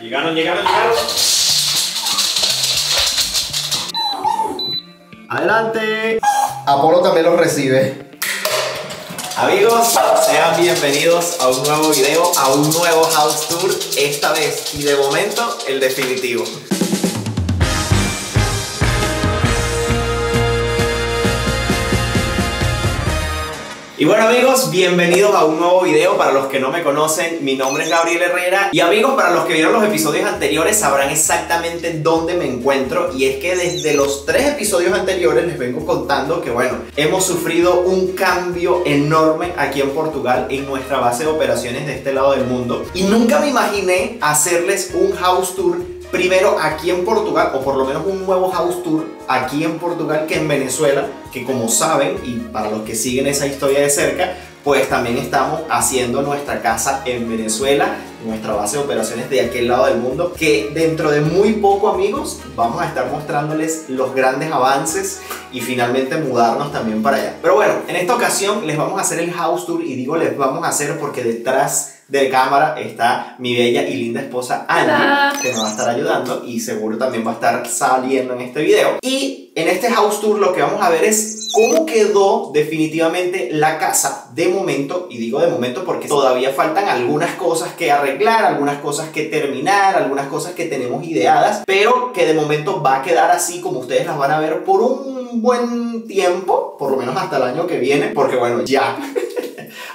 Llegaron. Adelante. Apolo también los recibe. Amigos, sean bienvenidos a un nuevo video, a un nuevo house tour, esta vez y de momento el definitivo. Y bueno amigos, bienvenidos a un nuevo video. Para los que no me conocen, mi nombre es Gabriel Herrera. Y amigos, para los que vieron los episodios anteriores sabrán exactamente dónde me encuentro. Y es que desde los 3 episodios anteriores les vengo contando que bueno, hemos sufrido un cambio enorme aquí en Portugal, en nuestra base de operaciones de este lado del mundo. Y nunca me imaginé hacerles un house tour primero aquí en Portugal, o por lo menos un nuevo house tour aquí en Portugal que en Venezuela, que como saben, y para los que siguen esa historia de cerca, pues también estamos haciendo nuestra casa en Venezuela, nuestra base de operaciones de aquel lado del mundo, que dentro de muy poco amigos vamos a estar mostrándoles los grandes avances y finalmente mudarnos también para allá. Pero bueno, en esta ocasión les vamos a hacer el house tour, y digo les vamos a hacer porque detrás de cámara está mi bella y linda esposa Angie, que nos va a estar ayudando y seguro también va a estar saliendo en este video. Y en este house tour lo que vamos a ver es cómo quedó definitivamente la casa de momento, y digo de momento porque todavía faltan algunas cosas que arreglar, algunas cosas que terminar, algunas cosas que tenemos ideadas, pero que de momento va a quedar así como ustedes las van a ver por un buen tiempo, por lo menos hasta el año que viene, porque bueno, ya.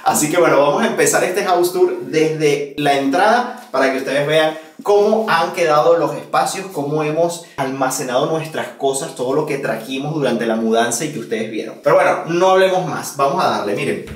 Así que bueno, vamos a empezar este house tour desde la entrada para que ustedes vean cómo han quedado los espacios, cómo hemos almacenado nuestras cosas, todo lo que trajimos durante la mudanza y que ustedes vieron. Pero bueno, no hablemos más, vamos a darle. Miren,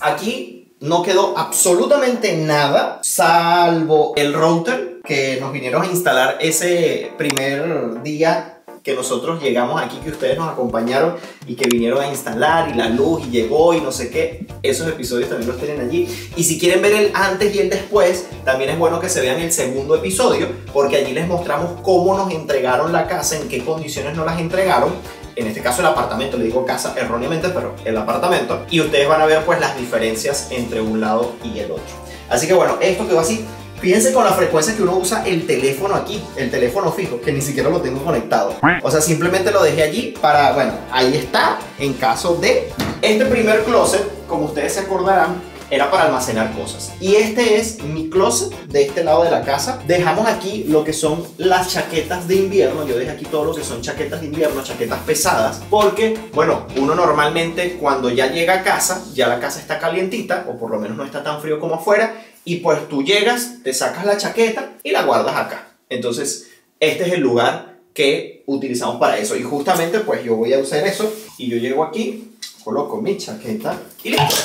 aquí no quedó absolutamente nada, salvo el router que nos vinieron a instalar ese primer día que nosotros llegamos aquí, que ustedes nos acompañaron y que vinieron a instalar, y la luz y llegó y no sé qué. Esos episodios también los tienen allí, y si quieren ver el antes y el después también es bueno que se vean el segundo episodio, porque allí les mostramos cómo nos entregaron la casa, en qué condiciones nos las entregaron. En este caso el apartamento, le digo casa erróneamente, pero el apartamento, y ustedes van a ver pues las diferencias entre un lado y el otro. Así que bueno, esto quedó así. Fíjense con la frecuencia que uno usa el teléfono aquí, el teléfono fijo, que ni siquiera lo tengo conectado. O sea, simplemente lo dejé allí para, bueno, ahí está, en caso de... Este primer closet, como ustedes se acordarán, era para almacenar cosas. Y este es mi closet de este lado de la casa. Dejamos aquí lo que son las chaquetas de invierno. Yo dejé aquí todo lo que son chaquetas de invierno, chaquetas pesadas, porque, bueno, uno normalmente cuando ya llega a casa, ya la casa está calientita, o por lo menos no está tan frío como afuera, y pues tú llegas, te sacas la chaqueta y la guardas acá. Entonces, este es el lugar que utilizamos para eso. Y justamente, pues yo voy a usar eso, y yo llego aquí, coloco mi chaqueta y listo.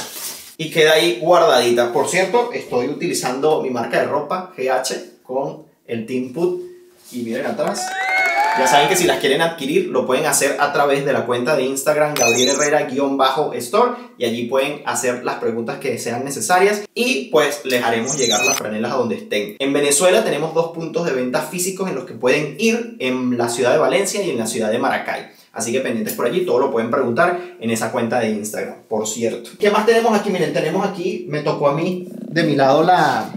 Y queda ahí guardadita. Por cierto, estoy utilizando mi marca de ropa, GH, con el Team Put. Y miren atrás. Ya saben que si las quieren adquirir, lo pueden hacer a través de la cuenta de Instagram, Gabriel Herrera_store. Y allí pueden hacer las preguntas que sean necesarias. Y pues les haremos llegar las franelas a donde estén. En Venezuela tenemos 2 puntos de venta físicos en los que pueden ir, en la ciudad de Valencia y en la ciudad de Maracay. Así que pendientes por allí, todo lo pueden preguntar en esa cuenta de Instagram, por cierto. ¿Qué más tenemos aquí? Miren, tenemos aquí, me tocó a mí, de mi lado la...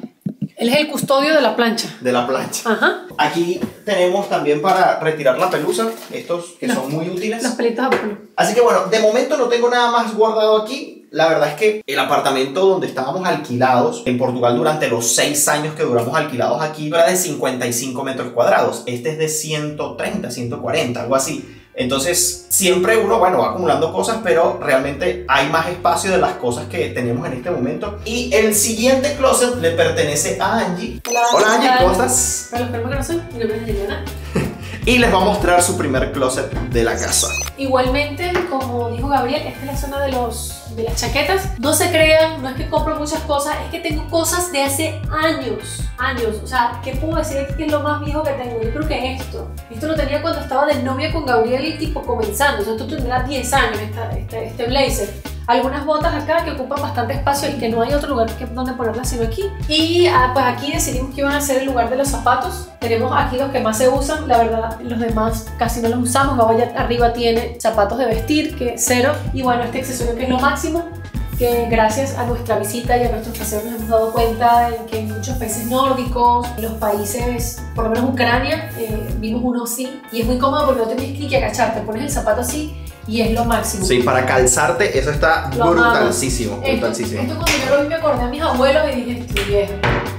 Él es el custodio de la plancha. De la plancha. Ajá. Aquí tenemos también para retirar la pelusa, estos que son muy útiles. Los pelitos a pelo. Así que bueno, de momento no tengo nada más guardado aquí. La verdad es que el apartamento donde estábamos alquilados en Portugal durante los 6 años que duramos alquilados aquí era de 55 metros cuadrados. Este es de 130, 140, algo así. Entonces, siempre uno, bueno, va acumulando cosas, pero realmente hay más espacio de las cosas que tenemos en este momento. Y el siguiente closet le pertenece a Angie. Hola Angie, ¿cómo estás? Para los que no me conocen, mi nombre es Liliana. Y les va a mostrar su primer closet de la casa. Igualmente, como dijo Gabriel, esta es la zona de las chaquetas. No se crean, no es que compro muchas cosas, es que tengo cosas de hace años. O sea, ¿qué puedo decir que es lo más viejo que tengo? Yo creo que esto lo tenía cuando estaba de novia con Gabriel, tipo comenzando. O sea, esto tendrá 10 años, este blazer. Algunas botas acá que ocupan bastante espacio y que no hay otro lugar donde ponerlas sino aquí. Y pues aquí decidimos que iban a ser el lugar de los zapatos. Tenemos aquí los que más se usan, la verdad los demás casi no los usamos. Allá arriba tiene zapatos de vestir, que 0. Y bueno, este accesorio que es lo máximo, que gracias a nuestra visita y a nuestros paseos nos hemos dado cuenta en que en muchos países nórdicos, en los países, por lo menos Ucrania, vimos uno así y es muy cómodo porque no tienes que agacharte, pones el zapato así y es lo máximo. Sí, para calzarte eso está brutalísimo. Esto cuando yo lo vi me acordé a mis abuelos y dije, estoy viejo.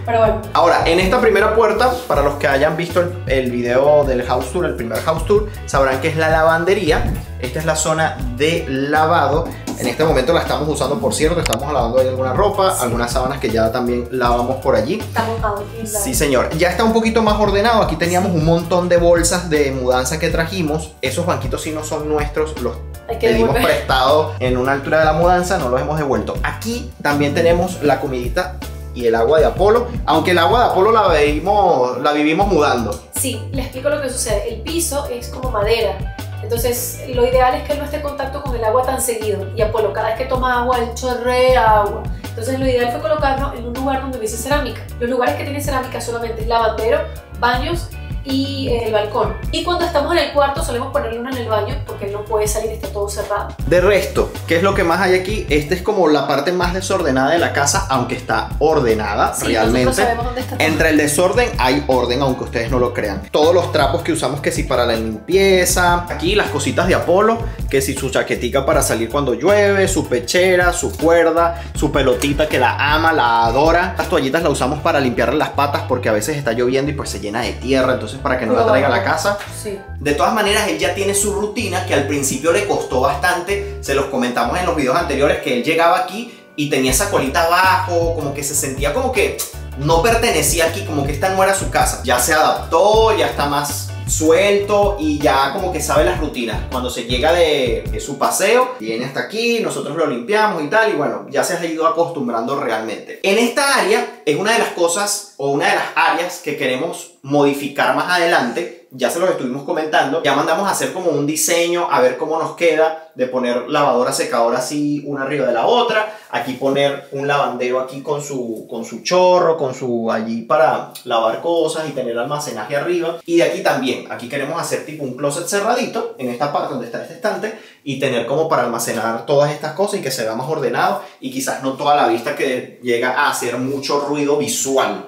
Pero bueno. Ahora, en esta primera puerta, para los que hayan visto el video del house tour, el primer house tour, sabrán que es la lavandería. Esta es la zona de lavado. En este momento la estamos usando, por cierto, estamos lavando ahí alguna ropa, algunas sábanas que ya también lavamos por allí. Está montado. Sí, señor. Ya está un poquito más ordenado. Aquí teníamos un montón de bolsas de mudanza que trajimos. Esos banquitos sí no son nuestros, los pedimos prestados en una altura de la mudanza, no los hemos devuelto. Aquí también tenemos la comidita y el agua de Apolo, aunque el agua de Apolo la vivimos mudando. Sí, le explico lo que sucede. El piso es como madera, entonces lo ideal es que él no esté en contacto con el agua tan seguido. Y Apolo cada vez que toma agua, él chorrea agua. Entonces lo ideal fue colocarlo en un lugar donde hubiese cerámica. Los lugares que tienen cerámica solamente es lavandero, baños y el balcón. Y cuando estamos en el cuarto solemos ponerle uno en el baño porque él no puede salir, está todo cerrado. De resto, ¿qué es lo que más hay aquí? Esta es como la parte más desordenada de la casa, aunque está ordenada, sí, realmente. Sabemos dónde está todo. Entre el desorden hay orden, aunque ustedes no lo crean. Todos los trapos que usamos, que si para la limpieza, aquí las cositas de Apolo, que si su chaquetica para salir cuando llueve, su pechera, su cuerda, su pelotita que la ama, la adora. Las toallitas las usamos para limpiarle las patas porque a veces está lloviendo y pues se llena de tierra, entonces para que no la traiga a la casa. Sí. De todas maneras, él ya tiene su rutina que al principio le costó bastante. Se los comentamos en los videos anteriores que él llegaba aquí y tenía esa colita abajo, como que se sentía como que no pertenecía aquí, como que esta no era su casa. Ya se adaptó, ya está más suelto y ya como que sabe las rutinas. Cuando se llega de su paseo, viene hasta aquí, nosotros lo limpiamos y tal, y bueno, ya se ha ido acostumbrando realmente. En esta área es una de las cosas o una de las áreas que queremos modificar más adelante. Ya se los estuvimos comentando, ya mandamos a hacer como un diseño a ver cómo nos queda, de poner lavadora, secadora así una arriba de la otra, aquí poner un lavandero aquí con su chorro, con su allí para lavar cosas y tener almacenaje arriba, y de aquí también, aquí queremos hacer tipo un closet cerradito en esta parte donde está este estante y tener como para almacenar todas estas cosas y que se vea más ordenado y quizás no toda la vista que llega a hacer mucho ruido visual.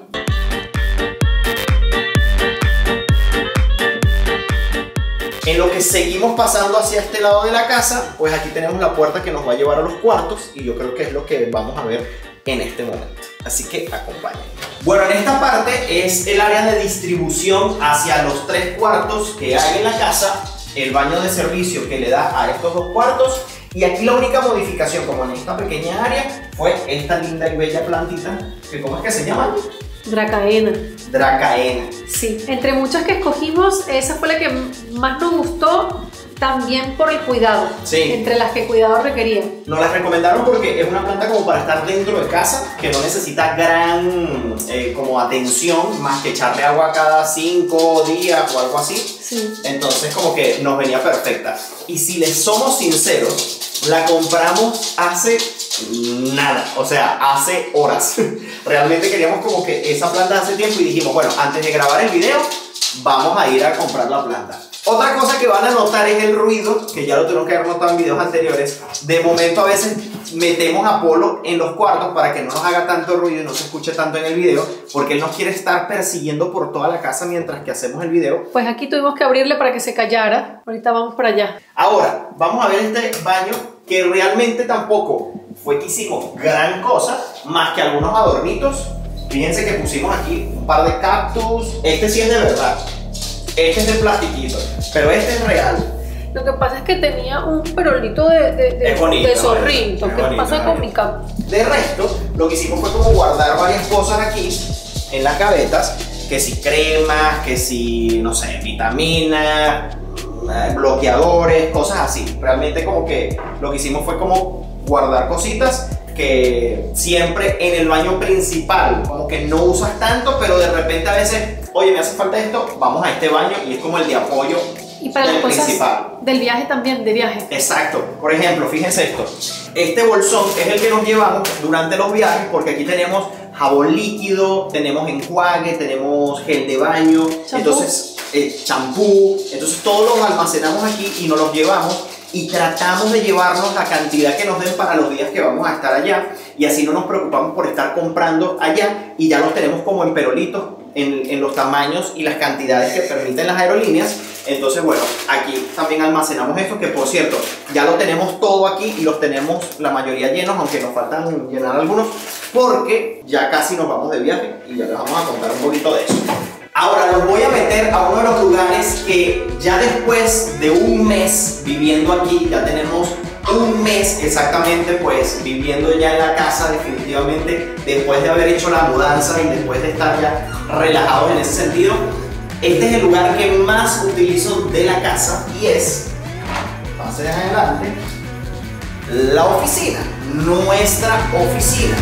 En lo que seguimos pasando hacia este lado de la casa, pues aquí tenemos la puerta que nos va a llevar a los cuartos y yo creo que es lo que vamos a ver en este momento. Así que acompáñenme. Bueno, en esta parte es el área de distribución hacia los 3 cuartos que hay en la casa, el baño de servicio que le da a estos 2 cuartos y aquí la única modificación, como en esta pequeña área, fue esta linda y bella plantita, que ¿cómo es que se llama? Dracaena. Dracaena. Sí, entre muchas que escogimos, esa fue la que más nos gustó, también por el cuidado. Sí. Entre las que cuidado requería. Nos las recomendaron porque es una planta como para estar dentro de casa, que no necesita gran como atención, más que echarle agua cada 5 días o algo así. Sí. Entonces como que nos venía perfecta. Y si les somos sinceros, la compramos hace nada, o sea, hace horas. Realmente queríamos como que esa planta hace tiempo y dijimos, bueno, antes de grabar el video, vamos a ir a comprar la planta. Otra cosa que van a notar es el ruido, que ya lo tuvieron que haber notado en videos anteriores. De momento a veces metemos a Apolo en los cuartos para que no nos haga tanto ruido y no se escuche tanto en el video, porque él nos quiere estar persiguiendo por toda la casa mientras que hacemos el video. Pues aquí tuvimos que abrirle para que se callara. Ahorita vamos para allá. Ahora, vamos a ver este baño que realmente tampoco fue que hicimos gran cosa, más que algunos adornitos. Fíjense que pusimos aquí un par de cactus. Este sí es de verdad. Este es de plastiquito, pero este es real. Lo que pasa es que tenía un perolito de zorrito. ¿Qué pasa con mi cama? De resto, lo que hicimos fue como guardar varias cosas aquí en las gavetas, que si cremas, que si, no sé, vitaminas, bloqueadores, cosas así. Realmente como que lo que hicimos fue como guardar cositas que siempre en el baño principal como que no usas tanto, pero de repente a veces, oye, me hace falta esto, vamos a este baño y es como el de apoyo. Y para las cosas principal. Del viaje también, de viaje. Exacto. Por ejemplo, fíjense esto. Este bolsón es el que nos llevamos durante los viajes porque aquí tenemos jabón líquido, tenemos enjuague, tenemos gel de baño, entonces champú. Entonces todos los almacenamos aquí y nos los llevamos. y tratamos de llevarnos la cantidad que nos den para los días que vamos a estar allá, y así no nos preocupamos por estar comprando allá, y ya los tenemos como en perolitos en los tamaños y las cantidades que permiten las aerolíneas. Entonces bueno, aquí también almacenamos esto, que por cierto ya lo tenemos todo aquí y los tenemos la mayoría llenos, aunque nos faltan llenar algunos porque ya casi nos vamos de viaje y ya les vamos a contar un poquito de eso. Ahora los voy a meter a uno de los lugares que ya después de un mes viviendo aquí, ya tenemos un mes exactamente pues viviendo ya en la casa definitivamente, después de haber hecho la mudanza y después de estar ya relajados en ese sentido. Este es el lugar que más utilizo de la casa y es, pase adelante, la oficina, nuestra oficina.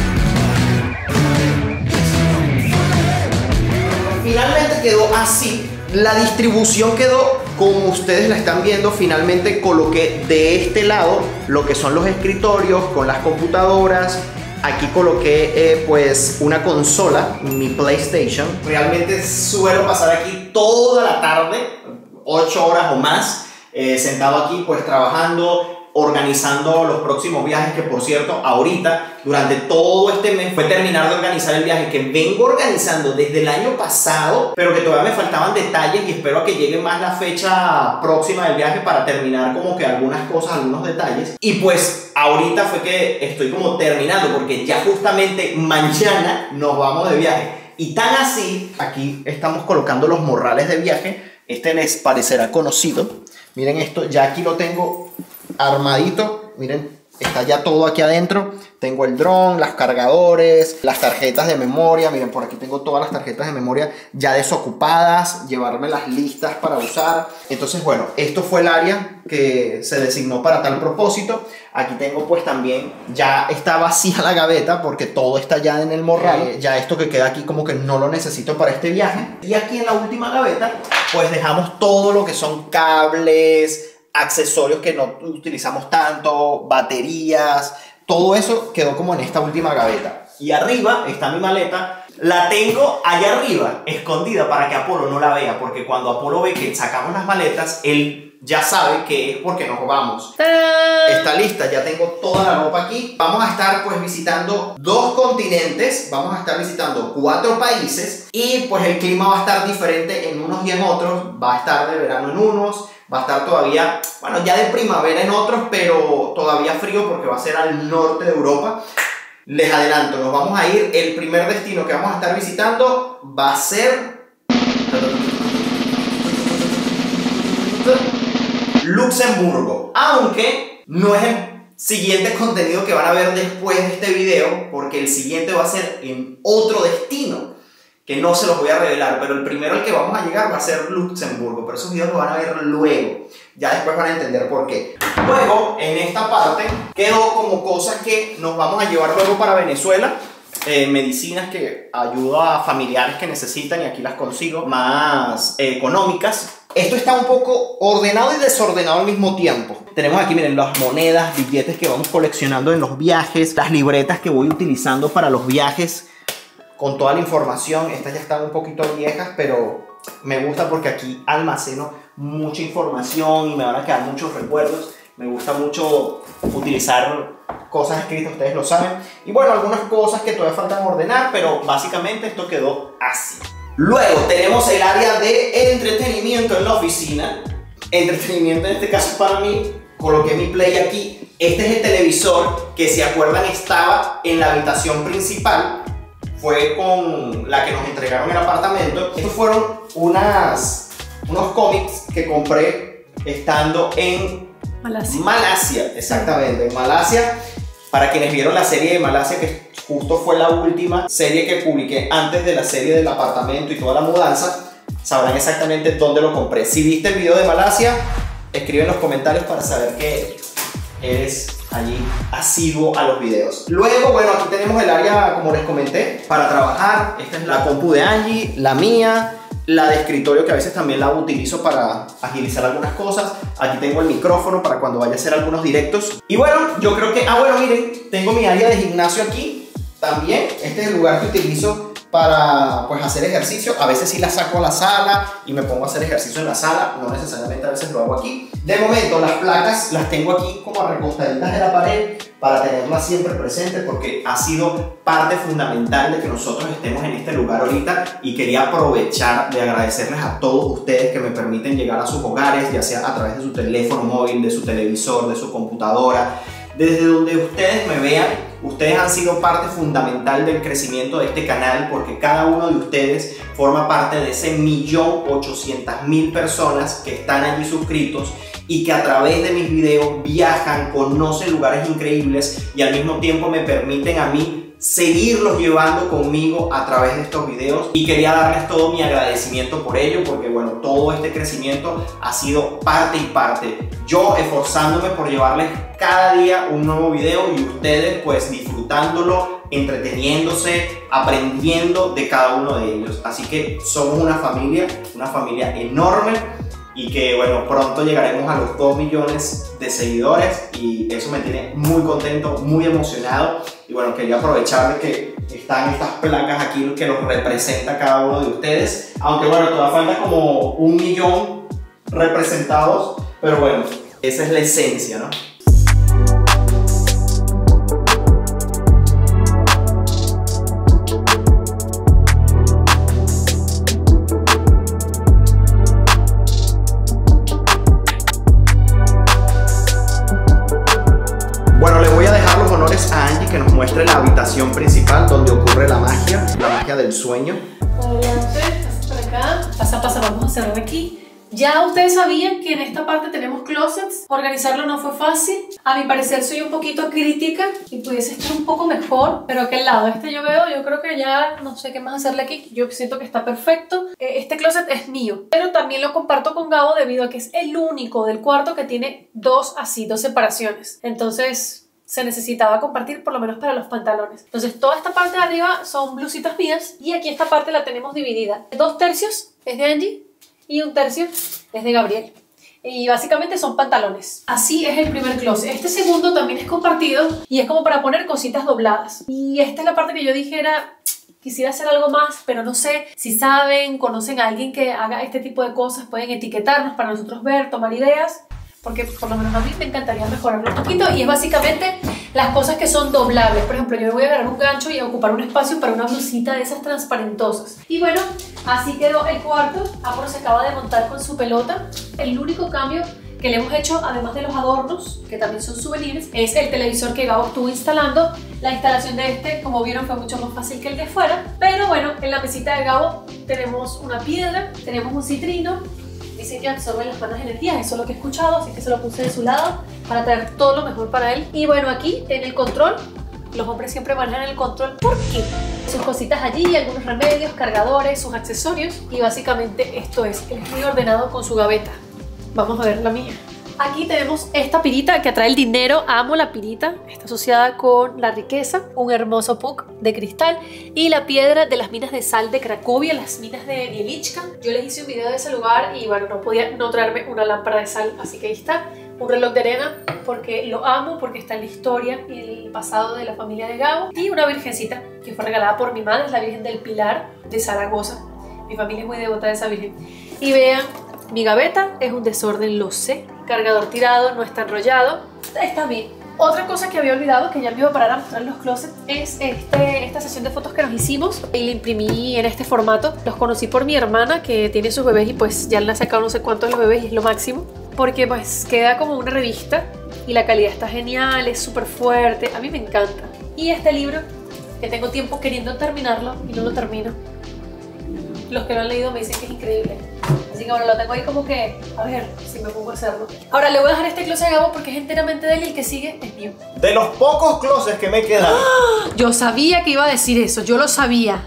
Finalmente quedó así, la distribución quedó como ustedes la están viendo. Finalmente coloqué de este lado lo que son los escritorios con las computadoras. Aquí coloqué pues una consola, mi PlayStation. Realmente suelo pasar aquí toda la tarde, 8 horas o más, sentado aquí pues trabajando, organizando los próximos viajes, que por cierto ahorita durante todo este mes fue terminar de organizar el viaje que vengo organizando desde el año pasado, pero que todavía me faltaban detalles y espero a que llegue más la fecha próxima del viaje para terminar como que algunas cosas, algunos detalles. Y pues ahorita fue que estoy como terminando porque ya justamente mañana nos vamos de viaje. Y tan así, aquí estamos colocando los morrales de viaje. Este les parecerá conocido. Miren esto, ya aquí lo tengo armadito, miren, está ya todo aquí adentro. Tengo el dron, las cargadores, las tarjetas de memoria. Miren, por aquí tengo todas las tarjetas de memoria ya desocupadas, llevármelas listas para usar. Entonces, bueno, esto fue el área que se designó para tal propósito. Aquí tengo pues también, ya está vacía la gaveta porque todo está ya en el morral. Ya esto que queda aquí como que no lo necesito para este viaje. Y aquí en la última gaveta pues dejamos todo lo que son cables, accesorios que no utilizamos tanto, baterías, todo eso quedó como en esta última gaveta. Y arriba está mi maleta, la tengo allá arriba, escondida para que Apolo no la vea, porque cuando Apolo ve que sacamos las maletas, él ya sabe que es porque nos vamos. Está lista, ya tengo toda la ropa aquí. Vamos a estar pues visitando 2 continentes, vamos a estar visitando 4 países y pues el clima va a estar diferente en unos y en otros. Va a estar de verano en unos, va a estar todavía, bueno, ya de primavera en otros, pero todavía frío porque va a ser al norte de Europa. Les adelanto, nos vamos a ir, el primer destino que vamos a estar visitando va a ser Luxemburgo, aunque no es el siguiente contenido que van a ver después de este video, porque el siguiente va a ser en otro destino que no se los voy a revelar, pero el primero al que vamos a llegar va a ser Luxemburgo, pero esos videos los van a ver luego, ya después van a entender por qué. Luego, en esta parte, quedó como cosas que nos vamos a llevar luego para Venezuela, medicinas que ayudo a familiares que necesitan y aquí las consigo, más económicas. Esto está un poco ordenado y desordenado al mismo tiempo. Tenemos aquí, miren, las monedas, billetes que vamos coleccionando en los viajes, las libretas que voy utilizando para los viajes, con toda la información. Estas ya están un poquito viejas, pero me gusta porque aquí almaceno mucha información y me van a quedar muchos recuerdos. Me gusta mucho utilizar cosas escritas, ustedes lo saben. Y bueno, algunas cosas que todavía faltan ordenar, pero básicamente esto quedó así. Luego tenemos el área de entretenimiento en la oficina. Entretenimiento en este caso para mí. Coloqué mi play aquí. Este es el televisor que, si acuerdan, estaba en la habitación principal. Fue con la que nos entregaron el apartamento. Estos fueron unos cómics que compré estando en Malasia, exactamente, en Malasia. Para quienes vieron la serie de Malasia, que justo fue la última serie que publiqué antes de la serie del apartamento y toda la mudanza, sabrán exactamente dónde lo compré. Si viste el video de Malasia, escribe en los comentarios para saber que eres allí asiduo a los videos. Luego, bueno, aquí tenemos el área, como les comenté, para trabajar. Esta es la compu de Angie, la mía, la de escritorio, que a veces también la utilizo para agilizar algunas cosas. Aquí tengo el micrófono para cuando vaya a hacer algunos directos. Y bueno, yo creo que, bueno, miren, tengo mi área de gimnasio aquí también. Este es el lugar que utilizo para pues hacer ejercicio. A veces sí la saco a la sala y me pongo a hacer ejercicio en la sala, no necesariamente a veces lo hago aquí. De momento las placas las tengo aquí como recostaditas de la pared para tenerlas siempre presentes porque ha sido parte fundamental de que nosotros estemos en este lugar ahorita, y quería aprovechar de agradecerles a todos ustedes que me permiten llegar a sus hogares, ya sea a través de su teléfono móvil, de su televisor, de su computadora. Desde donde ustedes me vean, ustedes han sido parte fundamental del crecimiento de este canal, porque cada uno de ustedes forma parte de ese 1.800.000 personas que están allí suscritos y que a través de mis videos viajan, conocen lugares increíbles y al mismo tiempo me permiten a mí seguirlos llevando conmigo a través de estos videos. Y quería darles todo mi agradecimiento por ello, porque bueno, todo este crecimiento ha sido parte y parte. Yo esforzándome por llevarles cada día un nuevo video y ustedes pues disfrutándolo, entreteniéndose, aprendiendo de cada uno de ellos. Así que somos una familia enorme, y que bueno, pronto llegaremos a los 2 millones de seguidores y eso me tiene muy contento, muy emocionado. Y bueno, quería aprovechar de que están estas placas aquí que los representa cada uno de ustedes, aunque bueno, todavía falta como 1 millón representados, pero bueno, esa es la esencia, ¿no? A Angie que nos muestre la habitación principal donde ocurre la magia del sueño. Adelante, pasa por acá. Pasa, vamos a cerrar aquí. Ya ustedes sabían que en esta parte tenemos closets. Organizarlo no fue fácil. A mi parecer soy un poquito crítica y pudiese estar un poco mejor, pero aquel lado, yo creo que ya no sé qué más hacerle aquí. Yo siento que está perfecto. Este closet es mío, pero también lo comparto con Gabo debido a que es el único del cuarto que tiene dos separaciones. Entonces se necesitaba compartir por lo menos para los pantalones. Entonces toda esta parte de arriba son blusitas mías y aquí esta parte la tenemos dividida. 2/3 es de Angie y 1/3 es de Gabriel. Y básicamente son pantalones. Así es el primer closet. Este segundo también es compartido y es como para poner cositas dobladas. Y esta es la parte que yo dijera, quisiera hacer algo más, pero no sé si saben, conocen a alguien que haga este tipo de cosas, pueden etiquetarnos para nosotros ver, tomar ideas. Porque por lo menos a mí me encantaría mejorarlo un poquito, y es básicamente las cosas que son doblables. Por ejemplo, yo voy a agarrar un gancho y ocupar un espacio para una blusita de esas transparentosas. Y bueno, así quedó el cuarto. Apolo se acaba de montar con su pelota. El único cambio que le hemos hecho, además de los adornos, que también son souvenirs, es el televisor que Gabo estuvo instalando. La instalación de este, como vieron, fue mucho más fácil que el de afuera. Pero bueno, en la mesita de Gabo tenemos una piedra, tenemos un citrino. Dicen que absorbe las malas energías, eso es lo que he escuchado, así que se lo puse de su lado para traer todo lo mejor para él. Y bueno, aquí en el control, los hombres siempre manejan el control porque sus cositas allí, algunos remedios, cargadores, sus accesorios, y básicamente esto es. Él es muy ordenado con su gaveta. Vamos a ver la mía. Aquí tenemos esta pirita que atrae el dinero. Amo la pirita, está asociada con la riqueza. Un hermoso puck de cristal y la piedra de las minas de sal de Cracovia, las minas de Nielichka. Yo les hice un video de ese lugar y bueno, no podía no traerme una lámpara de sal, así que ahí está. Un reloj de arena porque lo amo, porque está en la historia y el pasado de la familia de Gabo. Y una virgencita que fue regalada por mi madre, es la Virgen del Pilar de Zaragoza. Mi familia es muy devota de esa virgen. Y vean, mi gaveta es un desorden, lo sé. Cargador tirado, no está enrollado. Está bien. Otra cosa que había olvidado, que ya me iba a parar a mostrar los closets, es esta sesión de fotos que nos hicimos y la imprimí en este formato. Los conocí por mi hermana que tiene sus bebés y pues ya le han sacado no sé cuántos de los bebés y es lo máximo. Porque pues queda como una revista y la calidad está genial, es súper fuerte, a mí me encanta. Y este libro, que tengo tiempo queriendo terminarlo y no lo termino. Los que lo han leído me dicen que es increíble. Así que ahora lo tengo ahí como que, a ver si me pongo a hacerlo. Ahora le voy a dejar este closet a Gabo porque es enteramente de él y el que sigue es mío. De los pocos closets que me quedan. ¡Ah! Yo sabía que iba a decir eso, yo lo sabía.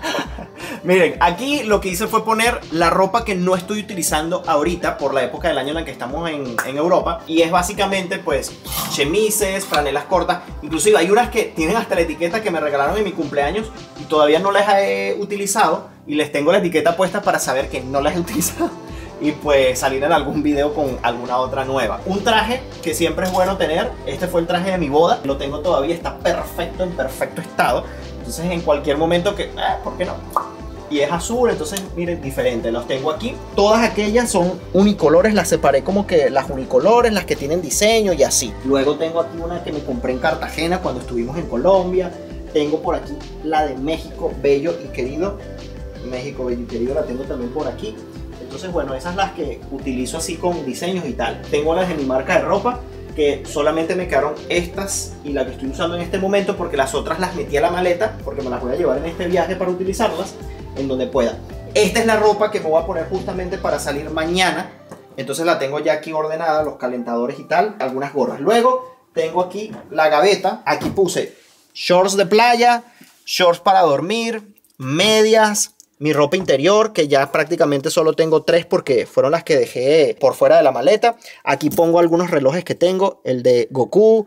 Miren, aquí lo que hice fue poner la ropa que no estoy utilizando ahorita por la época del año en la que estamos en Europa. Y es básicamente pues chemises, franelas cortas. Inclusive hay unas que tienen hasta la etiqueta que me regalaron en mi cumpleaños y todavía no las he utilizado. Y les tengo la etiqueta puesta para saber que no las he utilizado y pues salir en algún video con alguna otra nueva. Un traje que siempre es bueno tener. Este fue el traje de mi boda. Lo tengo todavía, está perfecto, en perfecto estado. Entonces en cualquier momento que... ¿por qué no? y es azul, entonces miren, diferente. Los tengo aquí. Todas aquellas son unicolores, las separé como que las unicolores, las que tienen diseño y así. Luego tengo aquí una que me compré en Cartagena cuando estuvimos en Colombia. Tengo por aquí la de México, bello y querido. México, bello y querido, la tengo también por aquí. Entonces, bueno, esas las que utilizo así con diseños y tal. Tengo las de mi marca de ropa, que solamente me quedaron estas y la que estoy usando en este momento, porque las otras las metí a la maleta, porque me las voy a llevar en este viaje para utilizarlas en donde pueda. Esta es la ropa que me voy a poner justamente para salir mañana. Entonces la tengo ya aquí ordenada, los calentadores y tal, algunas gorras. Luego tengo aquí la gaveta. Aquí puse shorts de playa, shorts para dormir, medias, mi ropa interior, que ya prácticamente solo tengo 3 porque fueron las que dejé por fuera de la maleta. Aquí pongo algunos relojes que tengo, el de Goku,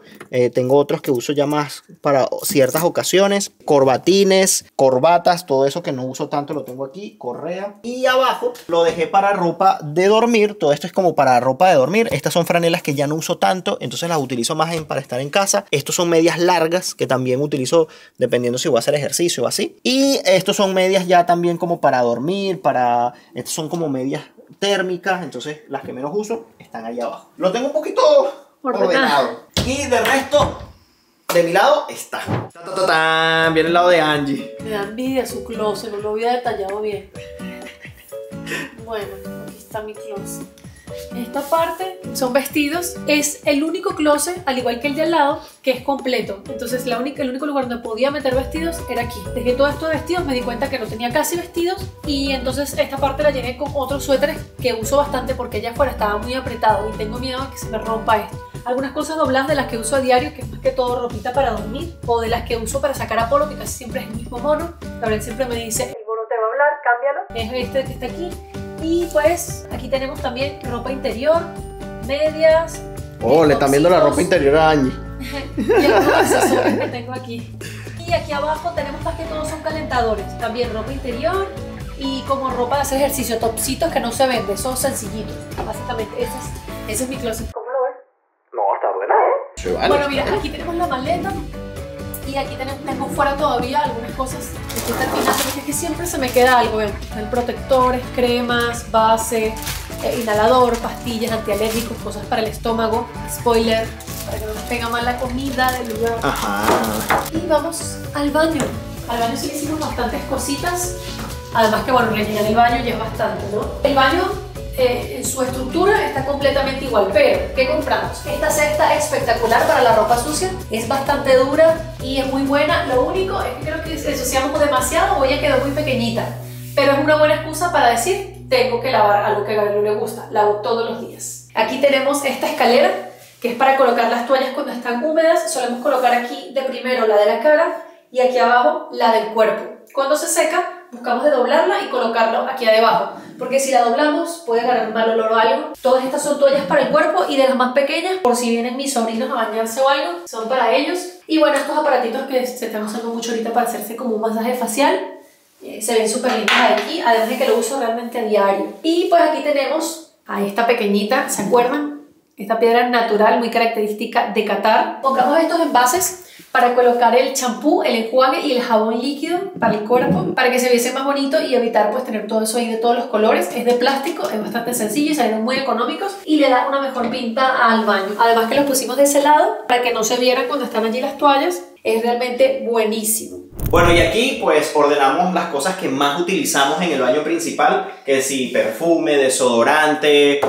tengo otros que uso ya más para ciertas ocasiones, corbatines, corbatas, todo eso que no uso tanto lo tengo aquí, correa. Y abajo lo dejé para ropa de dormir, todo esto es como para ropa de dormir. Estas son franelas que ya no uso tanto, entonces las utilizo más para estar en casa. Estos son medias largas que también utilizo dependiendo si voy a hacer ejercicio o así. Y estos son medias ya también como para dormir, estas son como medias térmicas, entonces las que menos uso están ahí abajo. Lo tengo un poquito ordenado. Y de resto, de mi lado está. Viene el lado de Angie. Me da envidia su closet, no lo había detallado bien. Bueno, aquí está mi closet. Esta parte son vestidos, es el único closet, al igual que el de al lado, que es completo. Entonces el único lugar donde podía meter vestidos era aquí. Dejé todo esto de vestidos, me di cuenta que no tenía casi vestidos y entonces esta parte la llené con otros suéteres que uso bastante porque allá afuera estaba muy apretado y tengo miedo a que se me rompa esto. Algunas cosas dobladas de las que uso a diario, que es más que todo ropita para dormir, o de las que uso para sacar a Polo, que casi siempre es el mismo mono. Gabriel siempre me dice, el mono te va a hablar, cámbialo. Es este que está aquí. Y pues aquí tenemos también ropa interior, medias. Oh, le están viendo la ropa interior a Angie. Y algunos accesorios que tengo aquí. Y aquí abajo tenemos más que todo son calentadores. También ropa interior y como ropa de hacer ejercicio, topsitos que no se venden, son sencillitos. Básicamente, ese es mi closet. ¿Cómo lo ves? No, está ordenado. Sí, vale. Bueno, mira, aquí tenemos la maleta. Y aquí tengo fuera todavía algunas cosas que estoy terminando, porque es que siempre se me queda algo, ¿ven? El protectores, cremas, base, inhalador, pastillas, antialérgicos, cosas para el estómago, spoiler, para que no nos pega mal la comida del lugar. Ajá. Y vamos al baño. Al baño sí le hicimos bastantes cositas, además que bueno, rellenar el baño ya es bastante, ¿no? El baño en su estructura está completamente igual, pero ¿qué compramos? Esta cesta espectacular para la ropa sucia, es bastante dura y es muy buena. Lo único es que creo que ensuciamos demasiado o ella quedó muy pequeñita, pero es una buena excusa para decir tengo que lavar algo que a Gabriel le gusta, lavo todos los días. Aquí tenemos esta escalera que es para colocar las toallas cuando están húmedas. Solemos colocar aquí de primero la de la cara y aquí abajo la del cuerpo. Cuando se seca buscamos de doblarla y colocarlo aquí abajo, porque si la doblamos puede agarrar mal olor o algo. Todas estas son toallas para el cuerpo y de las más pequeñas, por si vienen mis sobrinos a bañarse o algo, son para ellos. Y bueno, estos aparatitos que se están usando mucho ahorita para hacerse como un masaje facial, se ven súper lindos aquí, además de que lo uso realmente a diario. Y pues aquí tenemos a esta pequeñita, ¿se acuerdan? Esta piedra natural muy característica de Qatar. Compramos estos envases para colocar el champú, el enjuague y el jabón líquido para el cuerpo, para que se viese más bonito y evitar pues tener todo eso ahí de todos los colores. Es de plástico, es bastante sencillo y salieron muy económicos y le da una mejor pinta al baño. Además que los pusimos de ese lado para que no se vieran cuando están allí las toallas. Es realmente buenísimo. Bueno, y aquí pues ordenamos las cosas que más utilizamos en el baño principal, que si perfume, desodorante,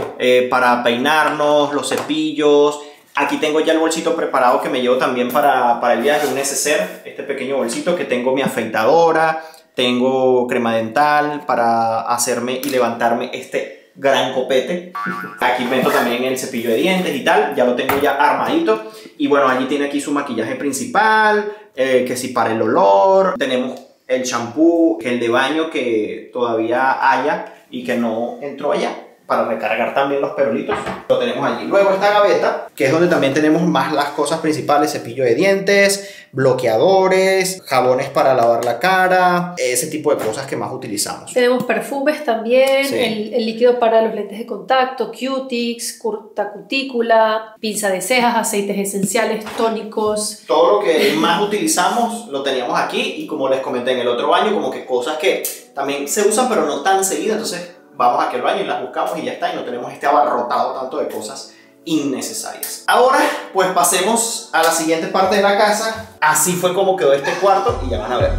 para peinarnos, los cepillos. Aquí tengo ya el bolsito preparado que me llevo también para el viaje, un neceser, este pequeño bolsito que tengo mi afeitadora, tengo crema dental para hacerme y levantarme este gran copete. Aquí meto también el cepillo de dientes y tal, ya lo tengo ya armadito. Y bueno, allí tiene aquí su maquillaje principal, que si para el olor, tenemos el champú, el de baño que todavía haya y que no entró allá, para recargar también los perulitos, lo tenemos allí. Luego esta gaveta, que es donde también tenemos más las cosas principales: cepillo de dientes, bloqueadores, jabones para lavar la cara, ese tipo de cosas que más utilizamos. Tenemos perfumes también, Sí. el líquido para los lentes de contacto, Q-Tix, cutícula, pinza de cejas, aceites esenciales, tónicos. Todo lo que más utilizamos lo teníamos aquí, y como les comenté en el otro baño, como que cosas que también se usan pero no tan seguido, entonces vamos aquí al baño y las buscamos y ya está, y no tenemos este abarrotado tanto de cosas innecesarias. Ahora pues pasemos a la siguiente parte de la casa. Así fue como quedó este cuarto y ya van a ver.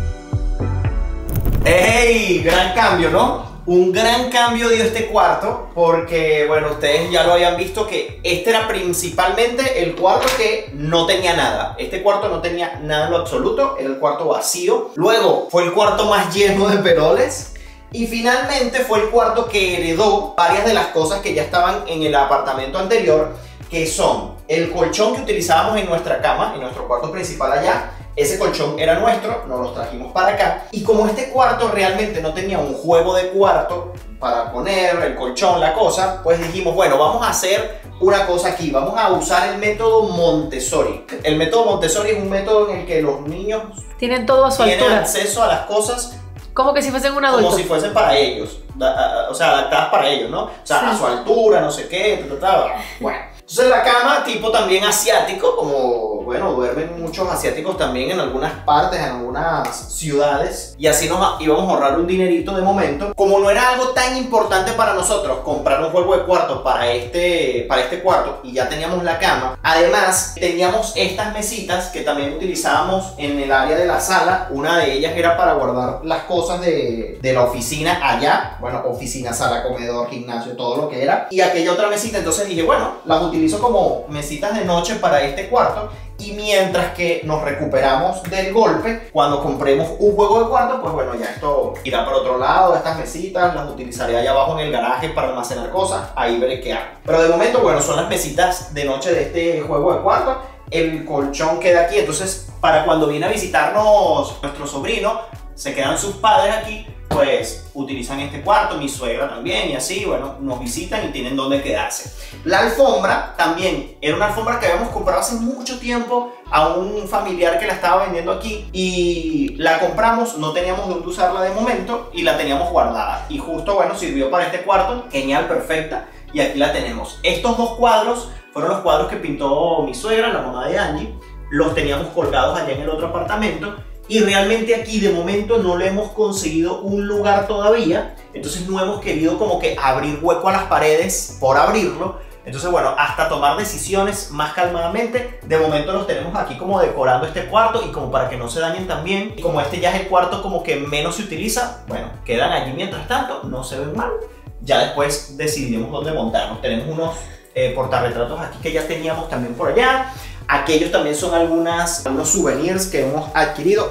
¡Ey! Gran cambio, ¿no? Un gran cambio dio este cuarto porque, bueno, ustedes ya lo habían visto que este era principalmente el cuarto que no tenía nada. Este cuarto no tenía nada en lo absoluto, era el cuarto vacío. Luego fue el cuarto más lleno de peroles. Y finalmente fue el cuarto que heredó varias de las cosas que ya estaban en el apartamento anterior, que son el colchón que utilizábamos en nuestra cama, en nuestro cuarto principal allá. Ese colchón era nuestro, nos lo trajimos para acá. Y como este cuarto realmente no tenía un juego de cuarto para poner el colchón, la cosa, pues dijimos, bueno, vamos a hacer una cosa aquí. Vamos a usar el método Montessori. El método Montessori es un método en el que los niños tienen todo a su tienen altura. acceso a las cosas Como que si fuesen un adulto. como si fuesen para ellos. O sea, adaptadas para ellos, ¿no? O sea, Sí. a su altura, no sé qué, bueno. Entonces la cama, tipo también asiático, como, bueno, duermen muchos asiáticos también en algunas partes, en algunas ciudades. Y así nos íbamos a ahorrar un dinerito de momento. Como no era algo tan importante para nosotros comprar un juego de cuartos para este cuarto, y ya teníamos la cama, además teníamos estas mesitas que también utilizábamos en el área de la sala. Una de ellas era para guardar las cosas de la oficina allá. Bueno, oficina, sala, comedor, gimnasio, todo lo que era. Y aquella otra mesita, entonces dije, bueno, las utilizo como mesitas de noche para este cuarto. Y mientras que nos recuperamos del golpe, cuando compremos un juego de cuarto, pues bueno, ya esto irá por otro lado. Estas mesitas las utilizaré allá abajo en el garaje para almacenar cosas. Ahí veré qué hago. Pero de momento, bueno, son las mesitas de noche de este juego de cuarto. El colchón queda aquí, entonces para cuando viene a visitarnos nuestro sobrino, se quedan sus padres aquí, pues utilizan este cuarto, mi suegra también, y así, bueno, nos visitan y tienen donde quedarse. La alfombra también era una alfombra que habíamos comprado hace mucho tiempo a un familiar que la estaba vendiendo aquí, y la compramos, no teníamos dónde usarla de momento y la teníamos guardada, y justo, bueno, sirvió para este cuarto, genial, perfecta, y aquí la tenemos. Estos dos cuadros fueron los cuadros que pintó mi suegra, la mamá de Angie. Los teníamos colgados allá en el otro apartamento. Y realmente aquí de momento no le hemos conseguido un lugar todavía. Entonces no hemos querido como que abrir hueco a las paredes por abrirlo. Entonces bueno, hasta tomar decisiones más calmadamente. De momento los tenemos aquí como decorando este cuarto y como para que no se dañen también. Y como este ya es el cuarto como que menos se utiliza, bueno, quedan allí mientras tanto, no se ven mal. Ya después decidiremos dónde montarnos. Tenemos unos portarretratos aquí que ya teníamos también por allá. Aquellos también son algunos souvenirs que hemos adquirido.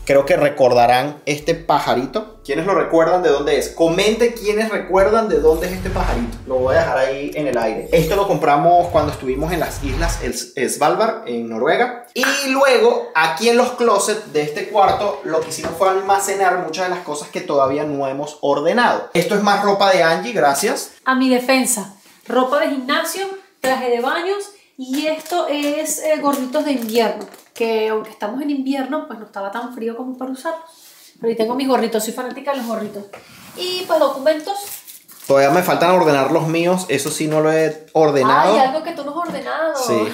Creo que recordarán este pajarito. ¿Quiénes lo recuerdan de dónde es? Comente quiénes recuerdan de dónde es este pajarito. Lo voy a dejar ahí en el aire. Esto lo compramos cuando estuvimos en las islas Svalbard, en Noruega. Y luego, aquí en los closets de este cuarto, lo que hicimos fue almacenar muchas de las cosas que todavía no hemos ordenado. Esto es más ropa de Angie, gracias. A mi defensa, ropa de gimnasio, traje de baños, y esto es gorritos de invierno, que aunque estamos en invierno, pues no estaba tan frío como para usarlos. Pero ahí tengo mis gorritos, soy fanática de los gorritos. Y pues documentos. Todavía me faltan ordenar los míos, eso sí no lo he ordenado. Ay, algo que tú no has ordenado. Sí.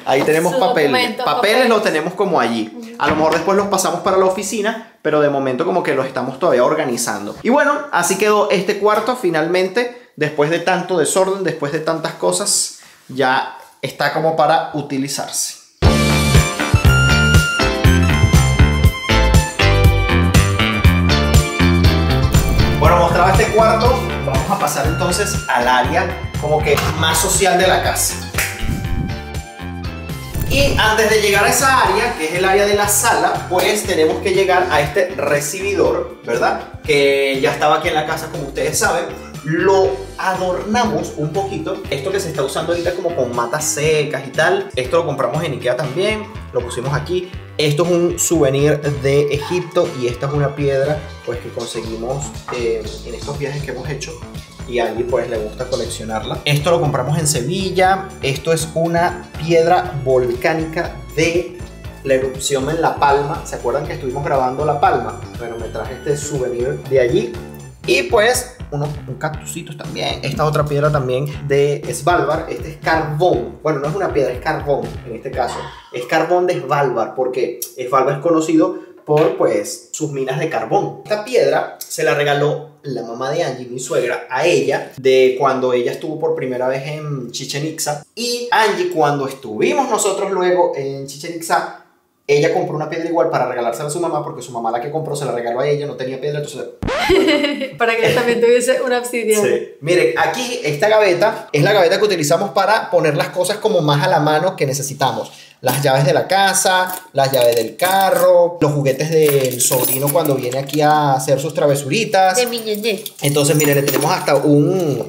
Ahí tenemos Sus papeles. documentos, Papeles los tenemos como allí. A lo mejor después los pasamos para la oficina, pero de momento como que los estamos todavía organizando. Y bueno, así quedó este cuarto finalmente. Después de tanto desorden, después de tantas cosas, ya está como para utilizarse. Bueno, mostraba este cuarto, vamos a pasar entonces al área como que más social de la casa. Y antes de llegar a esa área, que es el área de la sala, pues tenemos que llegar a este recibidor, ¿verdad? Que ya estaba aquí en la casa, como ustedes saben. Lo adornamos un poquito. Esto que se está usando ahorita como con matas secas y tal, esto lo compramos en Ikea también, lo pusimos aquí. Esto es un souvenir de Egipto y esta es una piedra pues que conseguimos en estos viajes que hemos hecho, y a Angie pues le gusta coleccionarla. Esto lo compramos en Sevilla. Esto es una piedra volcánica de la erupción en La Palma. ¿Se acuerdan que estuvimos grabando La Palma? Bueno, me traje este souvenir de allí. Y pues unos cactusitos también. Esta otra piedra también de Svalbard. Este es carbón. Bueno, no es una piedra, es carbón en este caso. Es carbón de Svalbard, porque Svalbard es conocido por pues sus minas de carbón. Esta piedra se la regaló la mamá de Angie, mi suegra, a ella de cuando ella estuvo por primera vez en Chichén Itzá. Y Angie, cuando estuvimos nosotros luego en Chichén Itzá, ella compró una piedra igual para regalársela a su mamá, porque su mamá la que compró se la regaló a ella, no tenía piedra, entonces... Para que también tuviese una obsidiana. Sí. Miren, aquí esta gaveta es la gaveta que utilizamos para poner las cosas como más a la mano que necesitamos. Las llaves de la casa, las llaves del carro, los juguetes del sobrino cuando viene aquí a hacer sus travesuritas. De mi ñeñe. Entonces, miren, le tenemos hasta un